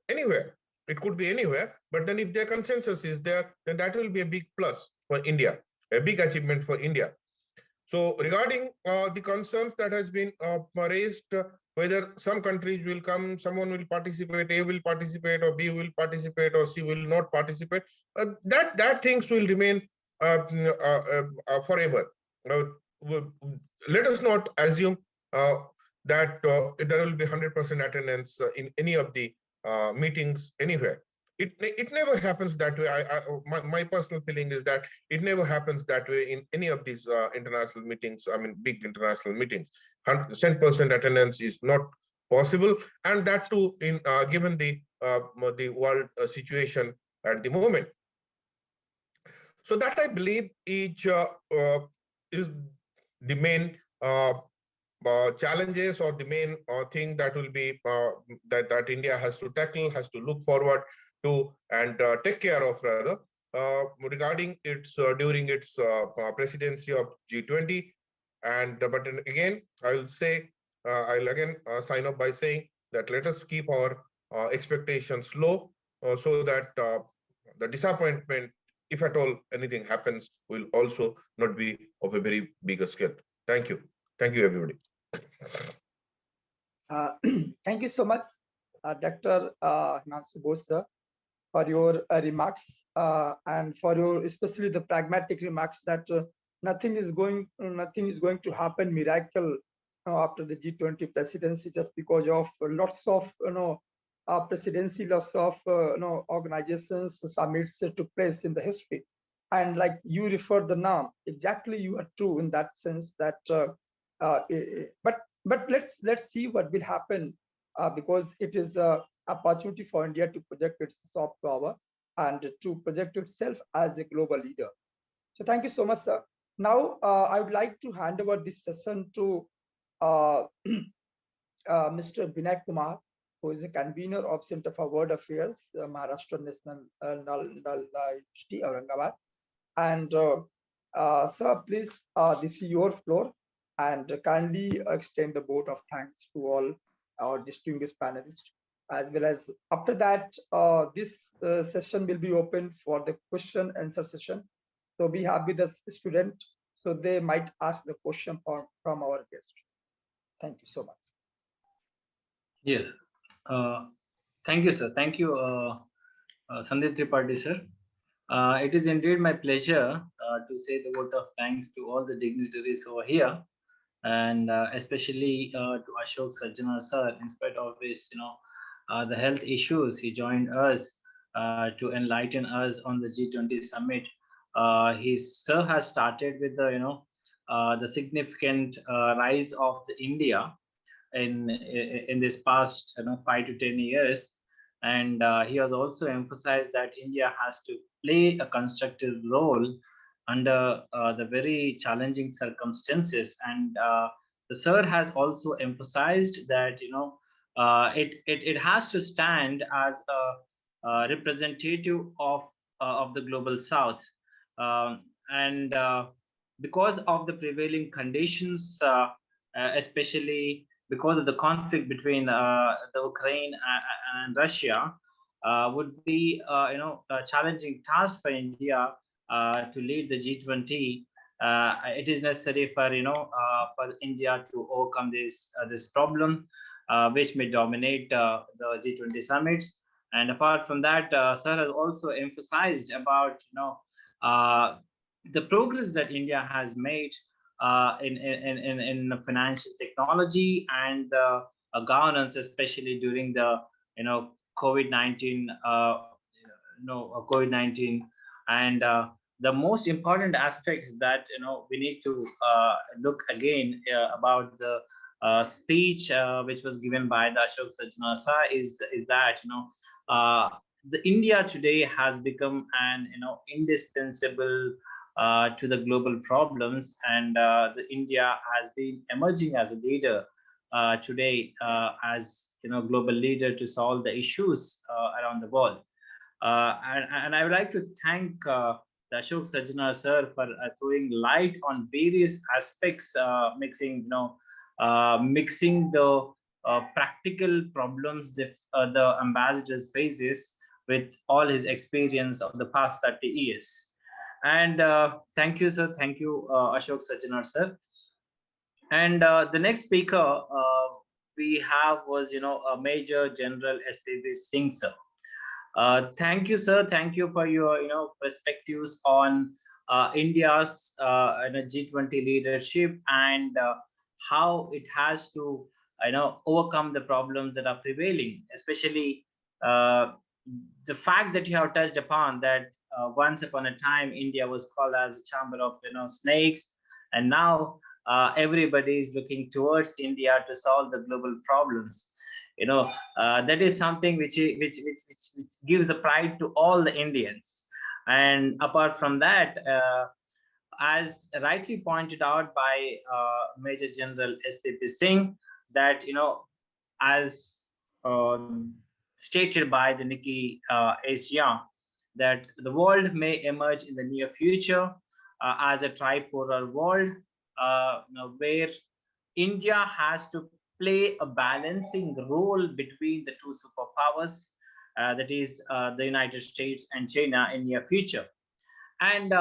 anywhere. It could be anywhere, but then if their consensus is there, then that will be a big plus for India, a big achievement for India. So regarding the concerns that has been raised, whether some countries will come, someone will participate, A will participate, or B will participate, or C will not participate, that things will remain forever. Let us not assume that there will be 100% attendance in any of the meetings anywhere. It never happens that way. My personal feeling is that it never happens that way in any of these international meetings. I mean, big international meetings. 100% attendance is not possible, and that too in given the world situation at the moment. So that I believe is the main challenges, or the main thing that will be that India has to tackle, has to look forward to, and take care of rather, regarding its during its presidency of G20. And but again, I will say, I'll again sign up by saying that let us keep our expectations low, so that the disappointment, if at all anything happens, will also not be of a very big scale. Thank you. Thank you, everybody. Thank you so much, Dr. Himanshu Bose, sir, for your remarks, and for your especially the pragmatic remarks that nothing is going to happen miracle after the G20 presidency just because of lots of presidency, lots of organizations, summits took place in the history. And like you referred the name, exactly, you are true in that sense that but let's see what will happen, because it is an opportunity for India to project its soft power and to project itself as a global leader. So thank you so much, sir. Now I would like to hand over this session to Mr. Vinay Kumar, who is a convener of Center for World Affairs, Maharashtra National University, Aurangabad. And sir, please, this is your floor, and kindly extend the vote of thanks to all our distinguished panelists. As well as after that, this session will be open for the question answer session. So we have with us student, so they might ask the question from our guest. Thank you so much. Yes. Thank you, sir. Thank you, Sandeep Tripathi, sir. It is indeed my pleasure to say the vote of thanks to all the dignitaries over here, and especially to Ashok Sajjana sir. In spite of his, the health issues, he joined us to enlighten us on the G20 summit. Sir has started with the significant rise of the India in this past 5 to 10 years, and he has also emphasized that India has to play a constructive role under the very challenging circumstances. And the sir has also emphasized that it has to stand as a representative of the global South, and because of the prevailing conditions, especially because of the conflict between the Ukraine and Russia, would be a challenging task for India to lead the G20. It is necessary for for India to overcome this problem, which may dominate the G20 summits. And apart from that, sir has also emphasized about the progress that India has made in financial technology and governance, especially during the COVID-19 COVID-19. And the most important aspect is that we need to look again about the speech which was given by the Ashok Sajjana sir, is that the India today has become an indispensable to the global problems, and the India has been emerging as a leader today, as global leader to solve the issues around the world. And I would like to thank the Ashok Sajjana sir for throwing light on various aspects, mixing mixing the practical problems the ambassador faces with all his experience of the past 30 years. And thank you, sir. Thank you, Ashok Sajjanar, sir. And the next speaker we have was, Major General SPB Singh, sir. Thank you, sir. Thank you for your, perspectives on India's G20 leadership and how it has to, overcome the problems that are prevailing, especially the fact that you have touched upon that once upon a time India was called as a chamber of, snakes, and now everybody is looking towards India to solve the global problems. That is something which gives a pride to all the Indians. And apart from that, as rightly pointed out by Major General SPB Singh, that as stated by the Nikki Asia, that the world may emerge in the near future as a tripolar world, where India has to play a balancing role between the two superpowers, that is the United States and China in near future. And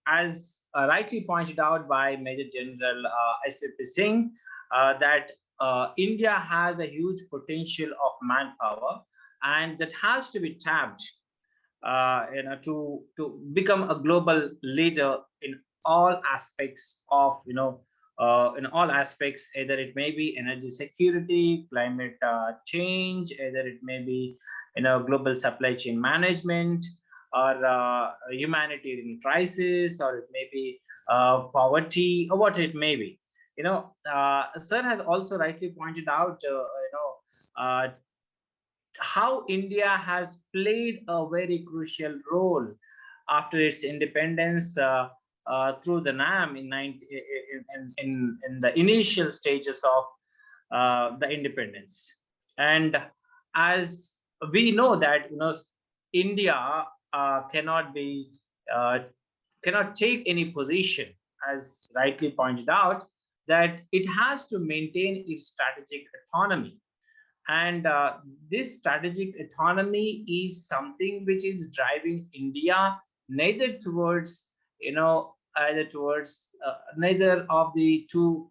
as rightly pointed out by Major General SPB Singh, that India has a huge potential of manpower, and that has to be tapped, to become a global leader in all aspects of, in all aspects, either it may be energy security, climate change, either it may be, global supply chain management, or humanitarian crisis, or it may be poverty, or what it may be. Sir has also rightly pointed out, how India has played a very crucial role after its independence through the NAM in the initial stages of the independence. And as we know that India cannot take any position, as rightly pointed out, that it has to maintain its strategic autonomy. And this strategic autonomy is something which is driving India neither towards, neither of the two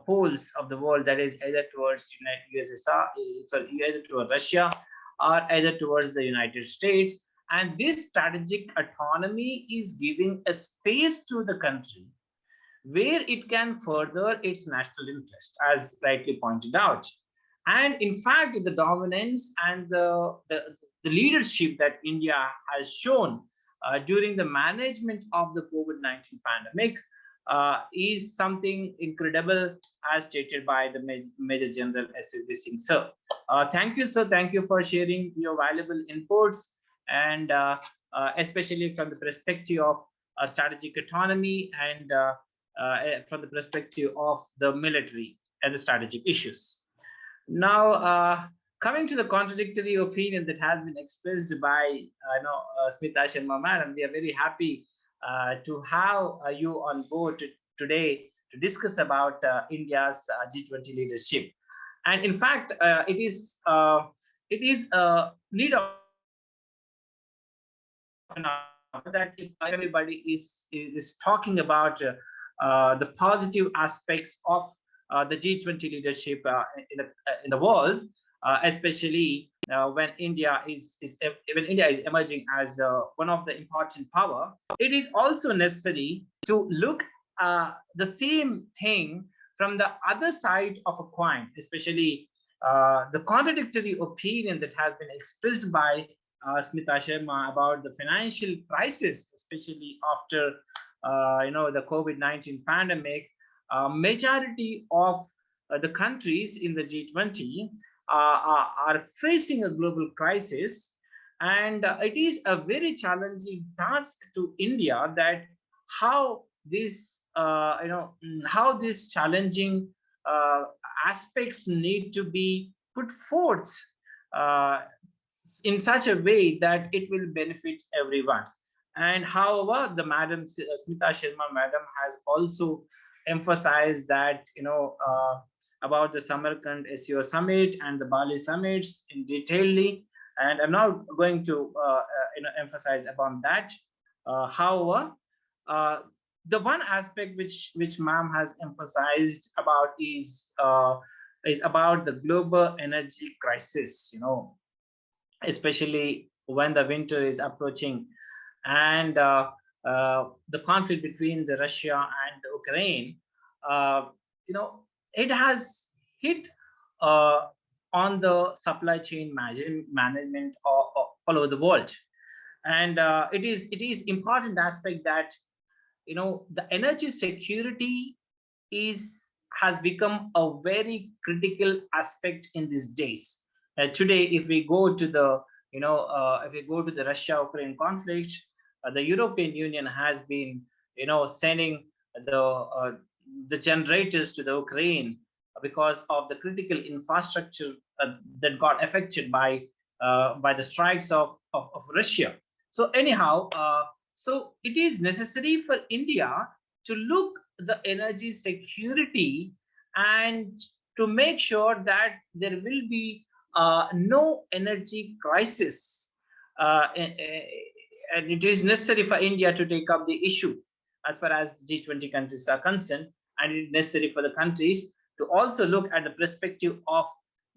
poles of the world, that is either towards USSR, either towards Russia, or either towards the United States. And this strategic autonomy is giving a space to the country where it can further its national interest, as rightly pointed out. And in fact, the dominance and the leadership that India has shown during the management of the COVID-19 pandemic is something incredible, as stated by the Major General SPB Singh, sir. Thank you, sir. Thank you for sharing your valuable inputs, and especially from the perspective of strategic autonomy and from the perspective of the military and the strategic issues. Now, coming to the contradictory opinion that has been expressed by Smita Sharma madam, we are very happy to have you on board today to discuss about India's G20 leadership. And in fact, it is a need of that everybody is talking about the positive aspects of the G20 leadership in the world, especially when India is emerging as one of the important power. It is also necessary to look the same thing from the other side of a coin, especially the contradictory opinion that has been expressed by Smita Sharma about the financial crisis, especially after the COVID-19 pandemic. Majority of the countries in the G20 are facing a global crisis, and it is a very challenging task to India that how this how these challenging aspects need to be put forth in such a way that it will benefit everyone. And however, the madam Smita Sharma madam has also emphasized that about the Samarkand SEO Summit and the Bali Summits in detailedly, and I'm not going to emphasize upon that. However, the one aspect which ma'am has emphasized about is about the global energy crisis. Especially when the winter is approaching, and the conflict between the Russia and Ukraine. Uh, it has hit on the supply chain management all over the world, and it is important aspect that the energy security has become a very critical aspect in these days. Today, if we go to the Russia-Ukraine conflict, the European Union has been sending the generators to the Ukraine because of the critical infrastructure that got affected by the strikes of Russia. So anyhow, so it is necessary for India to look the energy security and to make sure that there will be no energy crisis. And it is necessary for India to take up the issue as far as G20 countries are concerned, and it is necessary for the countries to also look at the perspective of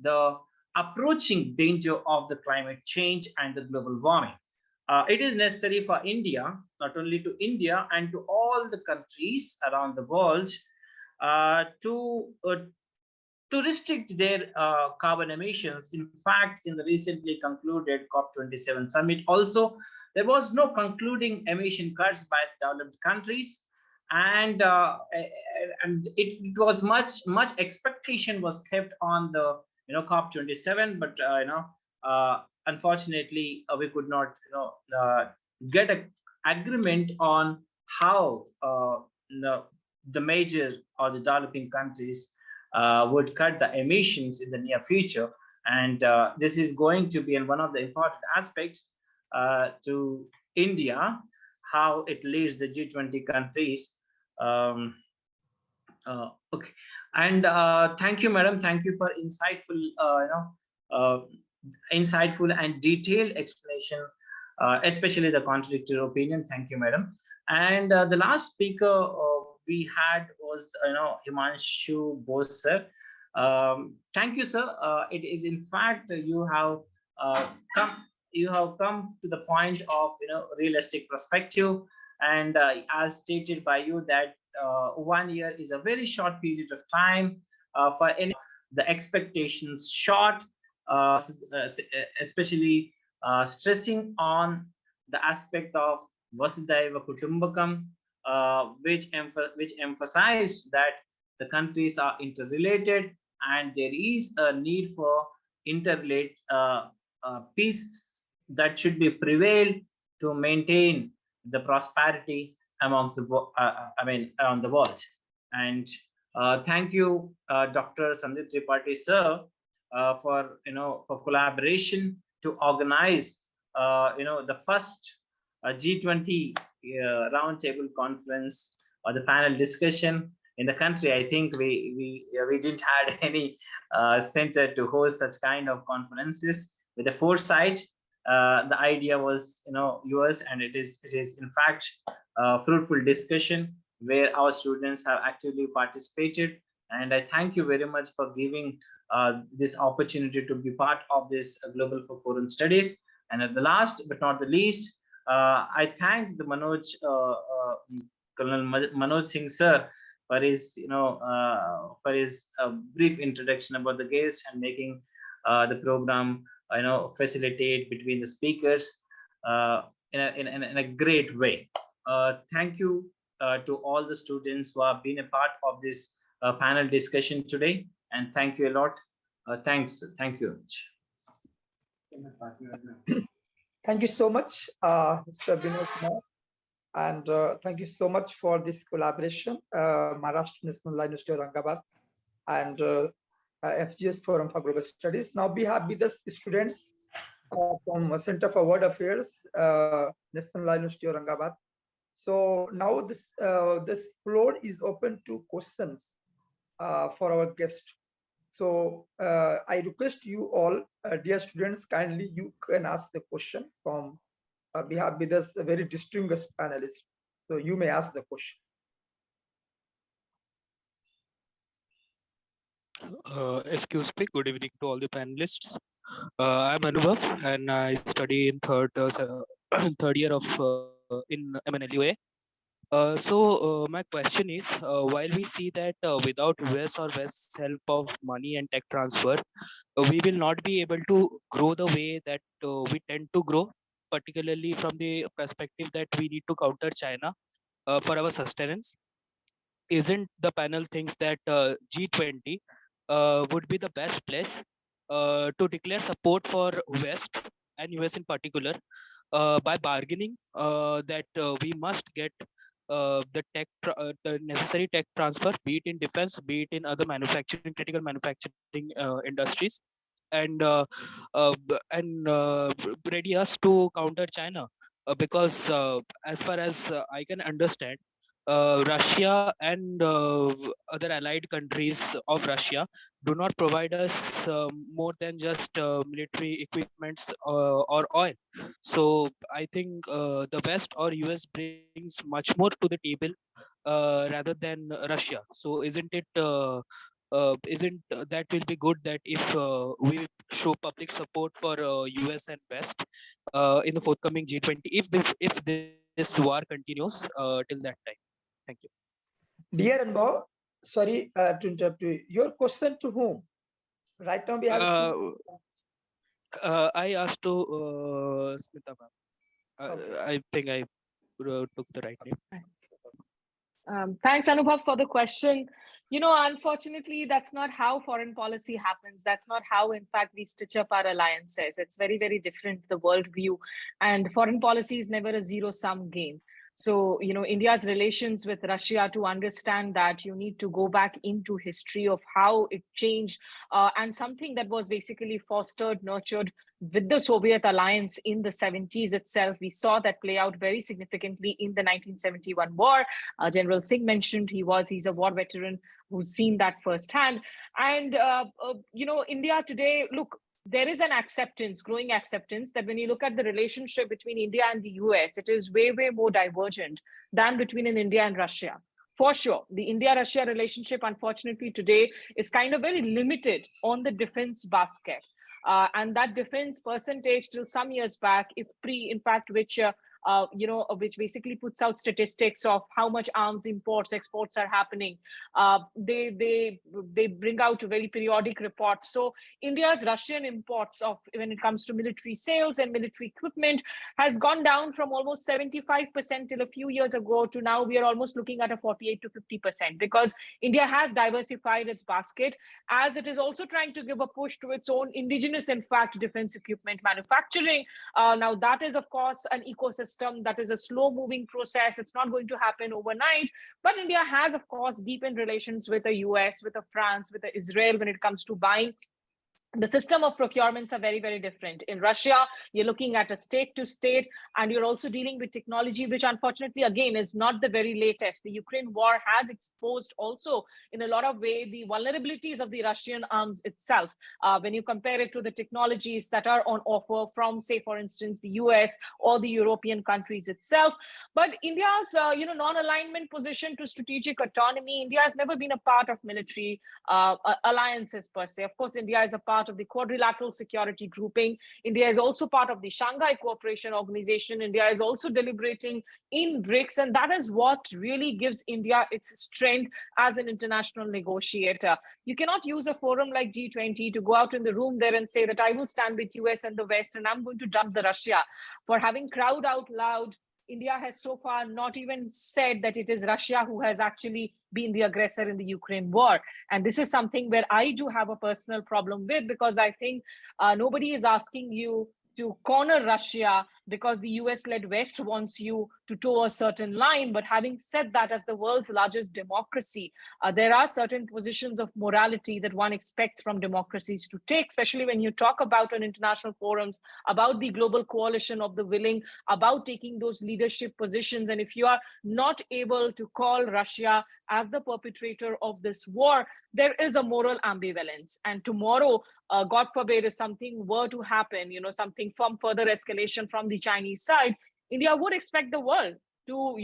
the approaching danger of the climate change and the global warming. It is necessary for India, not only to India and to all the countries around the world, to restrict their carbon emissions. In fact, in the recently concluded COP27 summit, also there was no concluding emission cuts by developed countries, and it was much expectation was kept on the COP27, but unfortunately we could not get an agreement on how the major or the developing countries would cut the emissions in the near future. And this is going to be one of the important aspects to India, how it leads the G20 countries. Okay, and thank you, madam. Thank you for insightful and detailed explanation, especially the contradictory opinion. Thank you, madam. And the last speaker we had was Himanshu Bose, sir. Thank you, sir. It is in fact you have come to the point of realistic perspective, and as stated by you that 1 year is a very short period of time for any the expectations short, especially stressing on the aspect of Vasudhaiva Kutumbakam, which emphasized that the countries are interrelated and there is a need for interrelate peace that should be prevailed to maintain the prosperity amongst the around the world. And thank you, Dr. Sandip Tripathi, sir, for collaboration to organize the first G20 roundtable conference or the panel discussion in the country. I think we didn't have any center to host such kind of conferences with the foresight. The idea was yours, and it is in fact a fruitful discussion where our students have actively participated, and I thank you very much for giving this opportunity to be part of this Global Forum Studies. And at the last but not the least, I thank the Colonel Manoj Singh sir for his brief introduction about the guest and making the program facilitate between the speakers in a great way. Thank you to all the students who have been a part of this panel discussion today, and thank you a lot. Thanks. Thank you. Thank you so much, Mr. Vinod Kumar, and thank you so much for this collaboration, Maharashtra National University Aurangabad and FGS Forum for Global Studies. Now we have with us students from Center for World Affairs, National University Aurangabad. So now this floor is open to questions for our guest. So I request you all, dear students, kindly you can ask the question from we have with us a very distinguished panelist. So you may ask the question. Excuse me, good evening to all the panelists. I'm Anubhav and I study in third year of in MNLUA. My question is, while we see that without US or West's help of money and tech transfer, we will not be able to grow the way that we tend to grow, particularly from the perspective that we need to counter China for our sustenance. Isn't the panel thinks that G20 would be the best place to declare support for West and US in particular by bargaining that we must get the necessary tech transfer, be it in defense, be it in other manufacturing, critical manufacturing industries, and ready us to counter China because as far as I can understand, Russia and other allied countries of Russia do not provide us more than just military equipments or oil. So I think the West or US brings much more to the table rather than Russia. So isn't that will be good that if we show public support for US and West in the forthcoming G20 if this war continues till that time. Thank you. Dear Anbo, sorry to interrupt you. Your question to whom? Right now we have two. I asked to Smita ma'am. Okay. I think I took the right name. Thanks, Anubhav, for the question. You know, unfortunately, that's not how foreign policy happens. That's not how, in fact, we stitch up our alliances. It's very, very different, the worldview. And foreign policy is never a zero-sum game. So, you know, India's relations with Russia, to understand that, you need to go back into history of how it changed and something that was basically fostered, nurtured with the Soviet alliance in the 70s itself. We saw that play out very significantly in the 1971 war. General Singh mentioned he's a war veteran who's seen that firsthand. And, you know, India today, look, there is an acceptance, growing acceptance, that when you look at the relationship between India and the US, it is way, way more divergent than between India and Russia. For sure, the India-Russia relationship, unfortunately, today is kind of very limited on the defense basket. And that defense percentage till some years back, in fact, which basically puts out statistics of how much arms imports, exports are happening. They bring out very periodic reports. So India's Russian imports of, when it comes to military sales and military equipment, has gone down from almost 75% till a few years ago to now we are almost looking at a 48 to 50%, because India has diversified its basket, as it is also trying to give a push to its own indigenous, in fact, defense equipment manufacturing. Now that is, of course, an ecosystem that is a slow moving process. It's not going to happen overnight, but India has, of course, deepened relations with the US, with the France, with the Israel when it comes to buying. The system of procurements are very, very different. In Russia, you're looking at a state to state, and you're also dealing with technology, which unfortunately, again, is not the very latest. The Ukraine war has exposed also, in a lot of ways, the vulnerabilities of the Russian arms itself. When you compare it to the technologies that are on offer from, say, for instance, the US or the European countries itself. But India's, non-alignment position to strategic autonomy, India has never been a part of military alliances per se. Of course, India is a part of the quadrilateral security grouping. India is also part of the Shanghai Cooperation Organization. India is also deliberating in BRICS, and that is what really gives India its strength as an international negotiator. You cannot use a forum like G20 to go out in the room there and say that I will stand with US and the West and I'm going to dump the Russia. For having crowd out loud, India has so far not even said that it is Russia who has actually been the aggressor in the Ukraine war. And this is something where I do have a personal problem with, because I think nobody is asking you to corner Russia because the US-led West wants you to toe a certain line. But having said that, as the world's largest democracy, there are certain positions of morality that one expects from democracies to take, especially when you talk about on international forums, about the global coalition of the willing, about taking those leadership positions. And if you are not able to call Russia as the perpetrator of this war, there is a moral ambivalence. And tomorrow, God forbid, if something were to happen, something from further escalation from the Chinese side, India would expect the world to,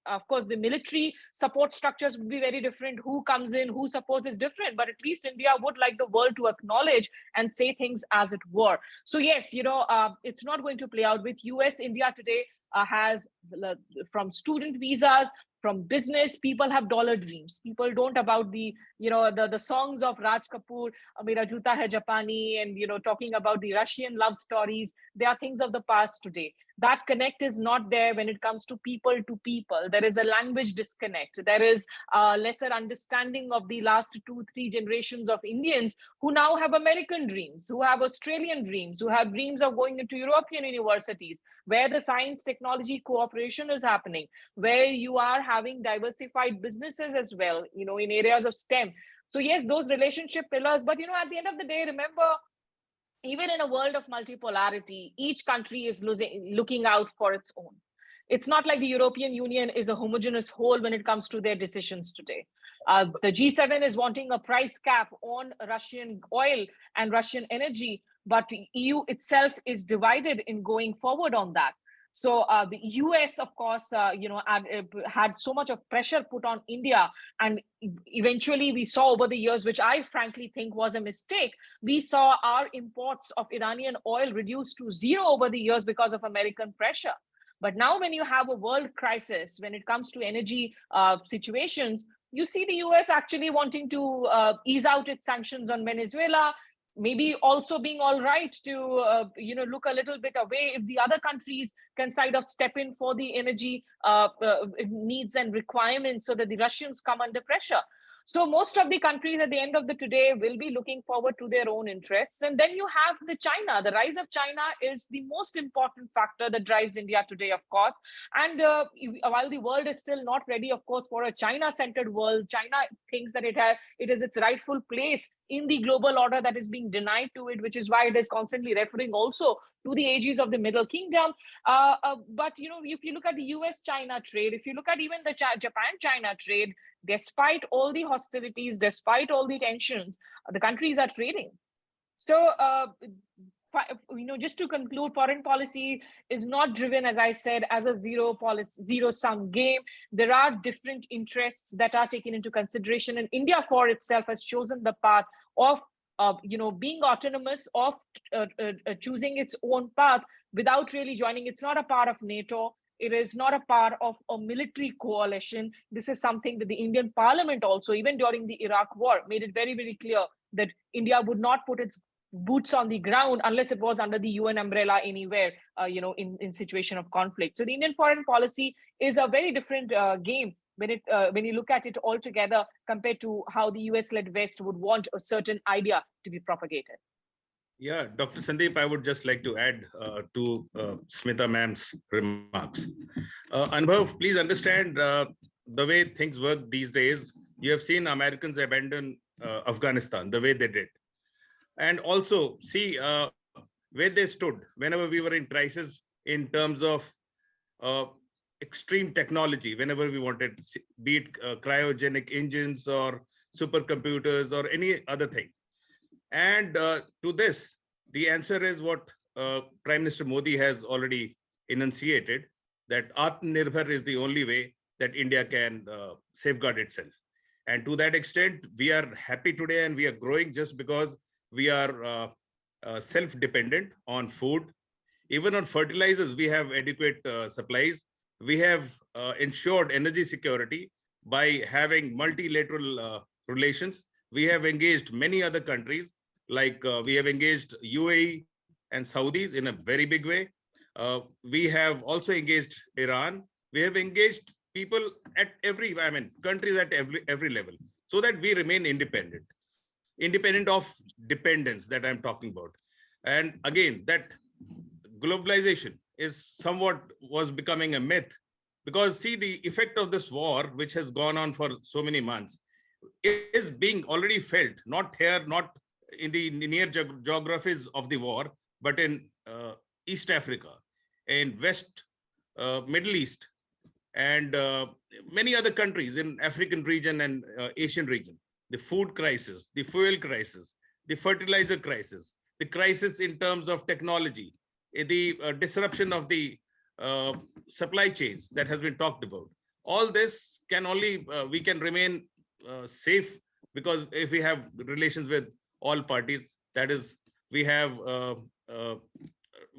of course, the military support structures would be very different. Who comes in, who supports is different, but at least India would like the world to acknowledge and say things as it were. So yes, it's not going to play out with US. India today has, from student visas, from business, people have dollar dreams. People don't about the songs of Raj Kapoor, Mera Juta Hai Japani, and talking about the Russian love stories. They are things of the past today. That connect is not there when it comes to people. There is a language disconnect. There is a lesser understanding of the last 2-3 generations of Indians who now have American dreams, who have Australian dreams, who have dreams of going into European universities, where the science technology cooperation is happening, where you are having diversified businesses as well, in areas of STEM. So yes, those relationship pillars, but at the end of the day, remember, even in a world of multipolarity, each country is looking out for its own. It's not like the European Union is a homogeneous whole when it comes to their decisions today. The G7 is wanting a price cap on Russian oil and Russian energy, but the EU itself is divided in going forward on that. So the US, of course, had so much of pressure put on India, and eventually we saw over the years, which I frankly think was a mistake, we saw our imports of Iranian oil reduced to zero over the years because of American pressure. But now when you have a world crisis, when it comes to energy situations, you see the US actually wanting to ease out its sanctions on Venezuela, maybe also being all right to look a little bit away if the other countries can kind of step in for the energy needs and requirements so that the Russians come under pressure. So most of the countries at the end of the day will be looking forward to their own interests. And then you have the China. The rise of China is the most important factor that drives India today, of course. And while the world is still not ready, of course, for a China-centered world, China thinks that it is its rightful place in the global order that is being denied to it, which is why it is constantly referring also to the ages of the Middle Kingdom. But, if you look at the US-China trade, if you look at even the Japan-China trade, despite all the hostilities, despite all the tensions, the countries are trading. So, just to conclude, foreign policy is not driven, as I said, as a zero-sum game. There are different interests that are taken into consideration, and India for itself has chosen the path of being autonomous, of choosing its own path without really joining. It's not a part of NATO. It is not a part of a military coalition. This is something that the Indian Parliament also, even during the Iraq war, made it very, very clear that India would not put its boots on the ground unless it was under the UN umbrella anywhere, in situation of conflict. So the Indian foreign policy is a very different game when you look at it all together compared to how the US-led West would want a certain idea to be propagated. Yeah, Dr. Sandeep, I would just like to add to Smita ma'am's remarks. Anubhav, please understand the way things work these days. You have seen Americans abandon Afghanistan the way they did. And also see where they stood whenever we were in crisis in terms of extreme technology, whenever we wanted, be it cryogenic engines or supercomputers or any other thing. And to this, the answer is what Prime Minister Modi has already enunciated, that Atmanirbhar is the only way that India can safeguard itself. And to that extent, we are happy today and we are growing just because we are self-dependent on food. Even on fertilizers, we have adequate supplies. We have ensured energy security by having multilateral relations. We have engaged many other countries, like we have engaged UAE and Saudis in a very big way. We have also engaged Iran. We have engaged people at countries at every level, so that we remain independent of dependence that I'm talking about. And again, that globalization was becoming a myth, because see, the effect of this war, which has gone on for so many months, is being already felt, not here, not in the near geographies of the war, but in East Africa, in West, Middle East, and many other countries in African region and Asian region. the food crisis, the fuel crisis, the fertilizer crisis, the crisis in terms of technology, the disruption of the supply chains that has been talked about. All this can only, we can remain safe because if we have relations with all parties, that is, we have,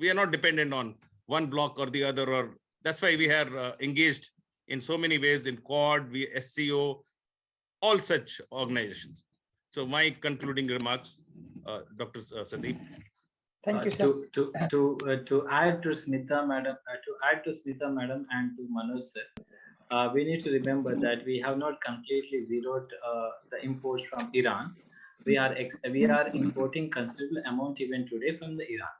we are not dependent on one bloc or the other, or that's why we are engaged in so many ways in Quad, SCO, all such organizations. So my concluding remarks, Dr. Sandeep. Thank you, sir. To add to Smita madam, and to Manoj sir, we need to remember that we have not completely zeroed the imports from Iran. We are importing considerable amount even today from the Iran.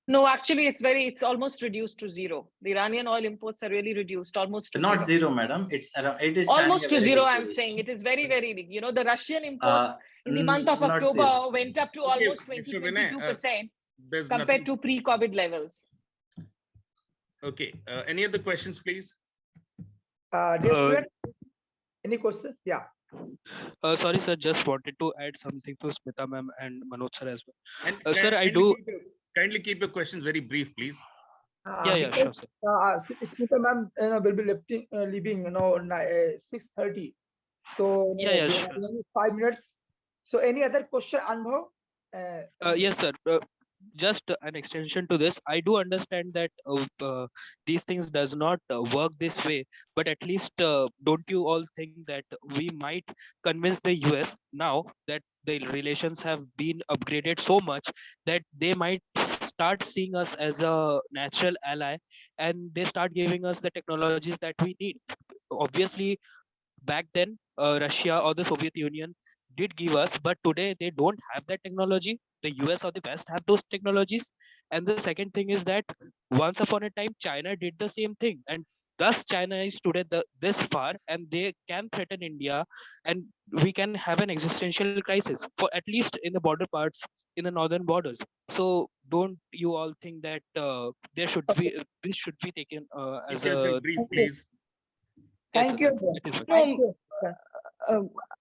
No, actually, it's almost reduced to zero. The Iranian oil imports are really reduced, almost to not zero. Madam. It is almost to zero. I'm saying it is very, very big. You know, the Russian imports in the month of October went up to almost 22% compared to pre-COVID levels. Okay. Any other questions, please? Dear student, any questions? Yeah. Sorry, sir. Just wanted to add something to Smita ma'am and Manoj sir as well. And sir, I do. Kindly keep your questions very brief, please. Yeah, sure, sir. Smita ma'am will be leaving, 6:30. So sure. 5 minutes. So any other question, Anubhav? Yes, sir. Just an extension to this, I do understand that these things does not work this way, but at least don't you all think that we might convince the US now that the relations have been upgraded so much that they might start seeing us as a natural ally, and they start giving us the technologies that we need. Obviously, back then, Russia or the Soviet Union did give us, but today they don't have that technology. The US or the West have those technologies. And the second thing is that once upon a time, China did the same thing. And thus China is today this far, and they can threaten India, and we can have an existential crisis for at least in the border parts, in the northern borders. So don't you all think that there should be, this should be taken as a brief, please. Thank you. Thank you.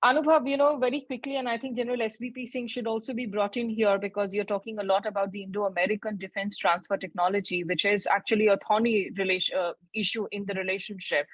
Anubhav, very quickly, and I think General SVP Singh should also be brought in here because you're talking a lot about the Indo-American defense transfer technology, which is actually a thorny issue in the relationship.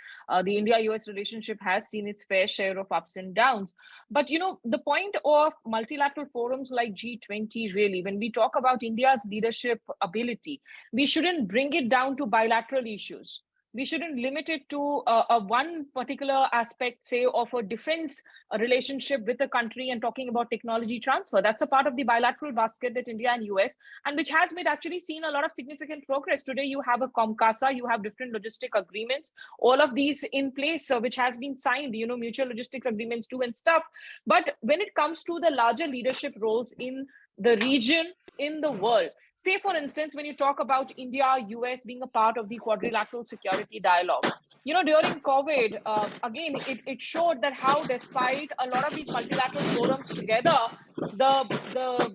The India-US relationship has seen its fair share of ups and downs. But, the point of multilateral forums like G20, really, when we talk about India's leadership ability, we shouldn't bring it down to bilateral issues. We shouldn't limit it to a one particular aspect, say, of a defense relationship with a country and talking about technology transfer. That's a part of the bilateral basket that India and US, and which has made actually seen a lot of significant progress. Today, you have a COMCASA, you have different logistic agreements, all of these in place, which has been signed, mutual logistics agreements too and stuff. But when it comes to the larger leadership roles in the region, in the world, say, for instance, when you talk about India, US being a part of the quadrilateral security dialogue, during COVID, again, it showed that how despite a lot of these multilateral forums together, the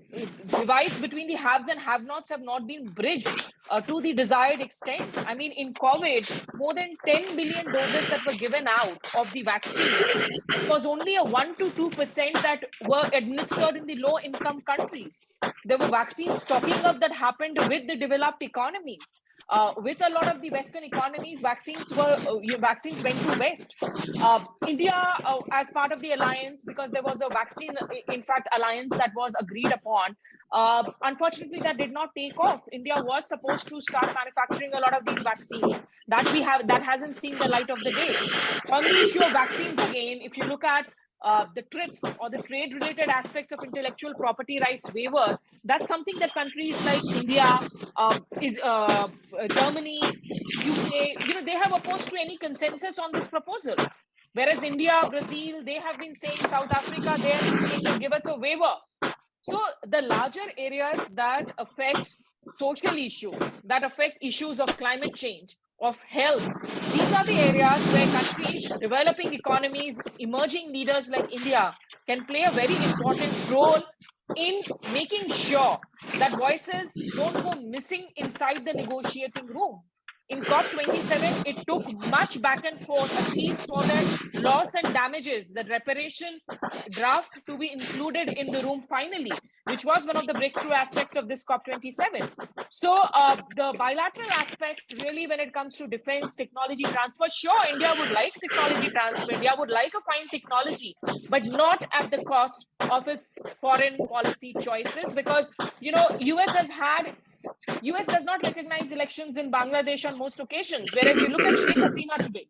divides between the haves and have-nots have not been bridged to the desired extent. I mean, in COVID, more than 10 billion doses that were given out of the vaccines, it was only a 1 to 2% that were administered in the low-income countries. There were vaccine stocking up that happened with the developed economies. With a lot of the Western economies, vaccines went to West. India, as part of the alliance, because there was a vaccine, in fact, alliance that was agreed upon. Unfortunately, that did not take off. India was supposed to start manufacturing a lot of these vaccines. That hasn't seen the light of the day. On the issue of vaccines, again, if you look at the TRIPS or the trade-related aspects of intellectual property rights waiver, that's something that countries like India, Germany, UK, they have opposed to any consensus on this proposal. Whereas India, Brazil, they have been saying, South Africa, they have been saying, give us a waiver. So the larger areas that affect social issues, that affect issues of climate change, of health, these are the areas where countries, developing economies, emerging leaders like India can play a very important role in making sure that voices don't go missing inside the negotiating room. In COP27, it took much back and forth, at least for that loss and damages, the reparation draft to be included in the room finally, which was one of the breakthrough aspects of this COP27. So the bilateral aspects, really, when it comes to defense, technology transfer, sure, India would like technology transfer, India would like a fine technology, but not at the cost of its foreign policy choices, because, you know, US does not recognize elections in Bangladesh on most occasions, whereas you look at Sheikh Hasina today.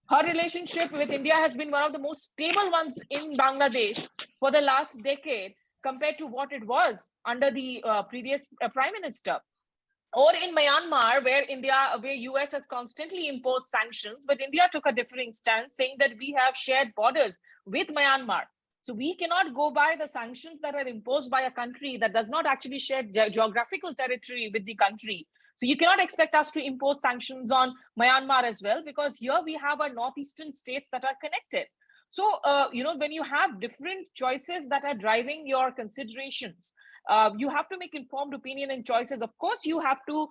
Her relationship with India has been one of the most stable ones in Bangladesh for the last decade compared to what it was under the previous prime minister. Or in Myanmar, where US has constantly imposed sanctions, but India took a differing stance, saying that we have shared borders with Myanmar. So we cannot go by the sanctions that are imposed by a country that does not actually share geographical territory with the country. So you cannot expect us to impose sanctions on Myanmar as well, because here we have our northeastern states that are connected. So, you know, when you have different choices that are driving your considerations, you have to make informed opinion and choices. Of course, you have to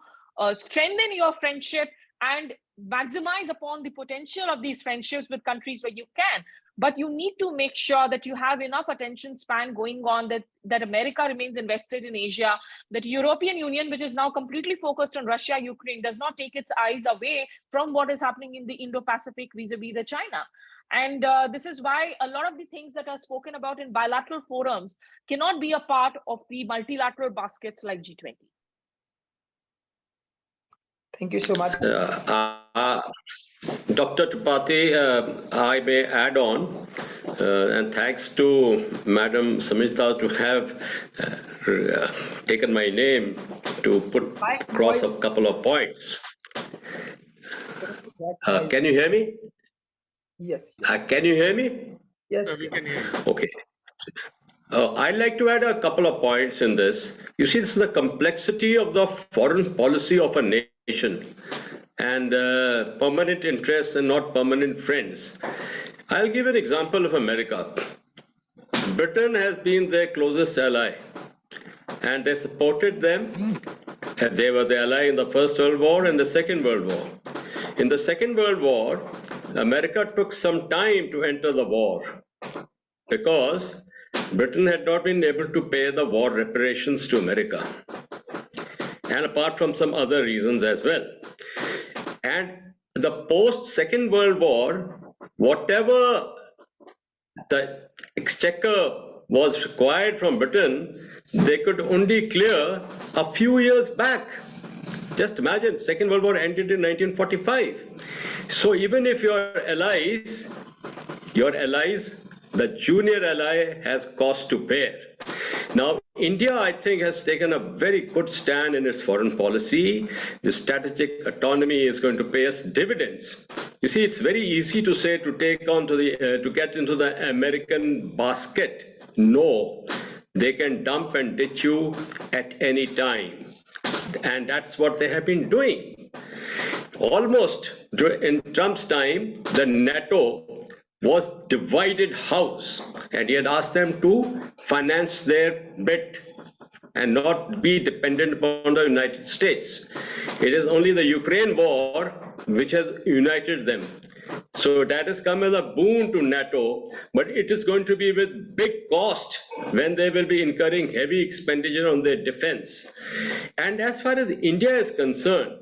strengthen your friendship and maximize upon the potential of these friendships with countries where you can. But you need to make sure that you have enough attention span going on, that America remains invested in Asia, that European Union, which is now completely focused on Russia, Ukraine, does not take its eyes away from what is happening in the Indo-Pacific vis-a-vis the China. And this is why a lot of the things that are spoken about in bilateral forums cannot be a part of the multilateral baskets like G20. Thank you so much. Dr. Tripathi, I may add on, and thanks to Madam Samita to have taken my name to put across a couple of points. Can you hear me? Yes. Can you hear me? Yes. We can hear you. Okay. I'd like to add a couple of points in this. You see, this is the complexity of the foreign policy of a nation, and permanent interests and not permanent friends. I'll give an example of America. Britain has been their closest ally, and they supported them. They were the ally in the First World War and the Second World War. In the Second World War, America took some time to enter the war because Britain had not been able to pay the war reparations to America, and apart from some other reasons as well. And the post-Second World War, whatever the exchequer was required from Britain, they could only clear a few years back. Just imagine, Second World War ended in 1945. So even if your allies, the junior ally has cost to bear. Now, India, I think, has taken a very good stand in its foreign policy. The strategic autonomy is going to pay us dividends. You see, it's very easy to say to get into the American basket. No, they can dump and ditch you at any time. And that's what they have been doing. Almost in Trump's time, the NATO was divided house, and he had asked them to finance their bit and not be dependent upon the United States. It is only the Ukraine war which has united them. So that has come as a boon to NATO, but it is going to be with big cost when they will be incurring heavy expenditure on their defense. And as far as India is concerned,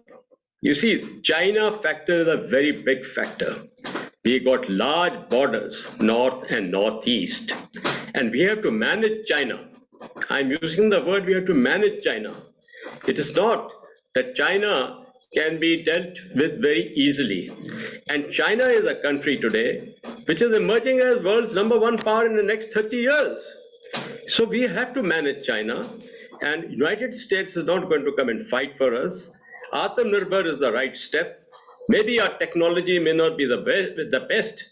you see, China factor is a very big factor. We got large borders, north and northeast, and we have to manage China. I'm using the word we have to manage China. It is not that China can be dealt with very easily. And China is a country today which is emerging as world's #1 power in the next 30 years. So we have to manage China, and United States is not going to come and fight for us. Atmanirbhar is the right step. Maybe our technology may not be the best,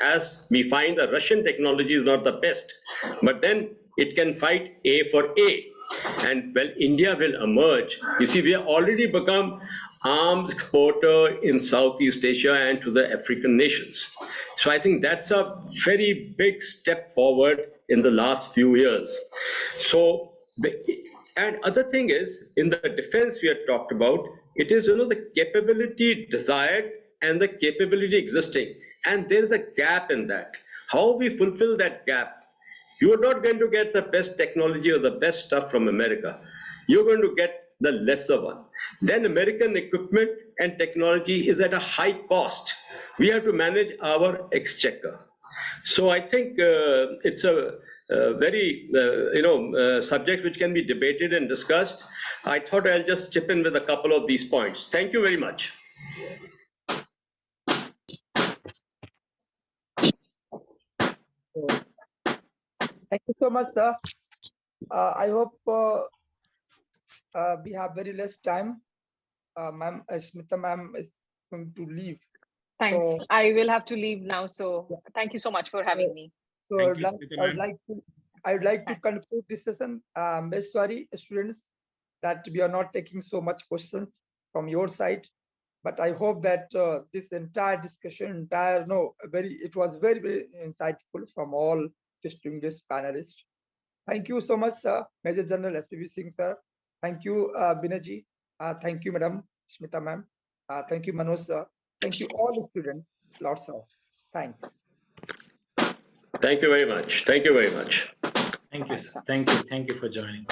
as we find the Russian technology is not the best, but then it can fight A for A. And well, India will emerge. You see, we have already become arms exporter in Southeast Asia and to the African nations. So I think that's a very big step forward in the last few years. So, and other thing is, in the defense we had talked about, It is, the capability desired and the capability existing. And there is a gap in that. How we fulfill that gap? You are not going to get the best technology or the best stuff from America. You're going to get the lesser one. Then American equipment and technology is at a high cost. We have to manage our exchequer. So I think it's a very, subject which can be debated and discussed. I thought I'll just chip in with a couple of these points. Thank you very much. Thank you so much, sir. I hope we have very less time. Ma'am, Smita ma'am is going to leave. Thanks. So, I will have to leave now. So thank you so much for having me. so Thank I would you, like, Smita I would ma'am. like to, I would like to conclude this session. Very sorry, students, that we are not taking so much questions from your side, but I hope that this entire discussion, it was very, very insightful from all distinguished panelists. Thank you so much, sir. Major General SPB Singh, sir. Thank you, Binaji. Thank you, Madam Smita ma'am. Thank you, Manoj, sir. Thank you, all the students. Lots of thanks. Thank you very much. Thank you very much. Thank you, sir. Thank you for joining.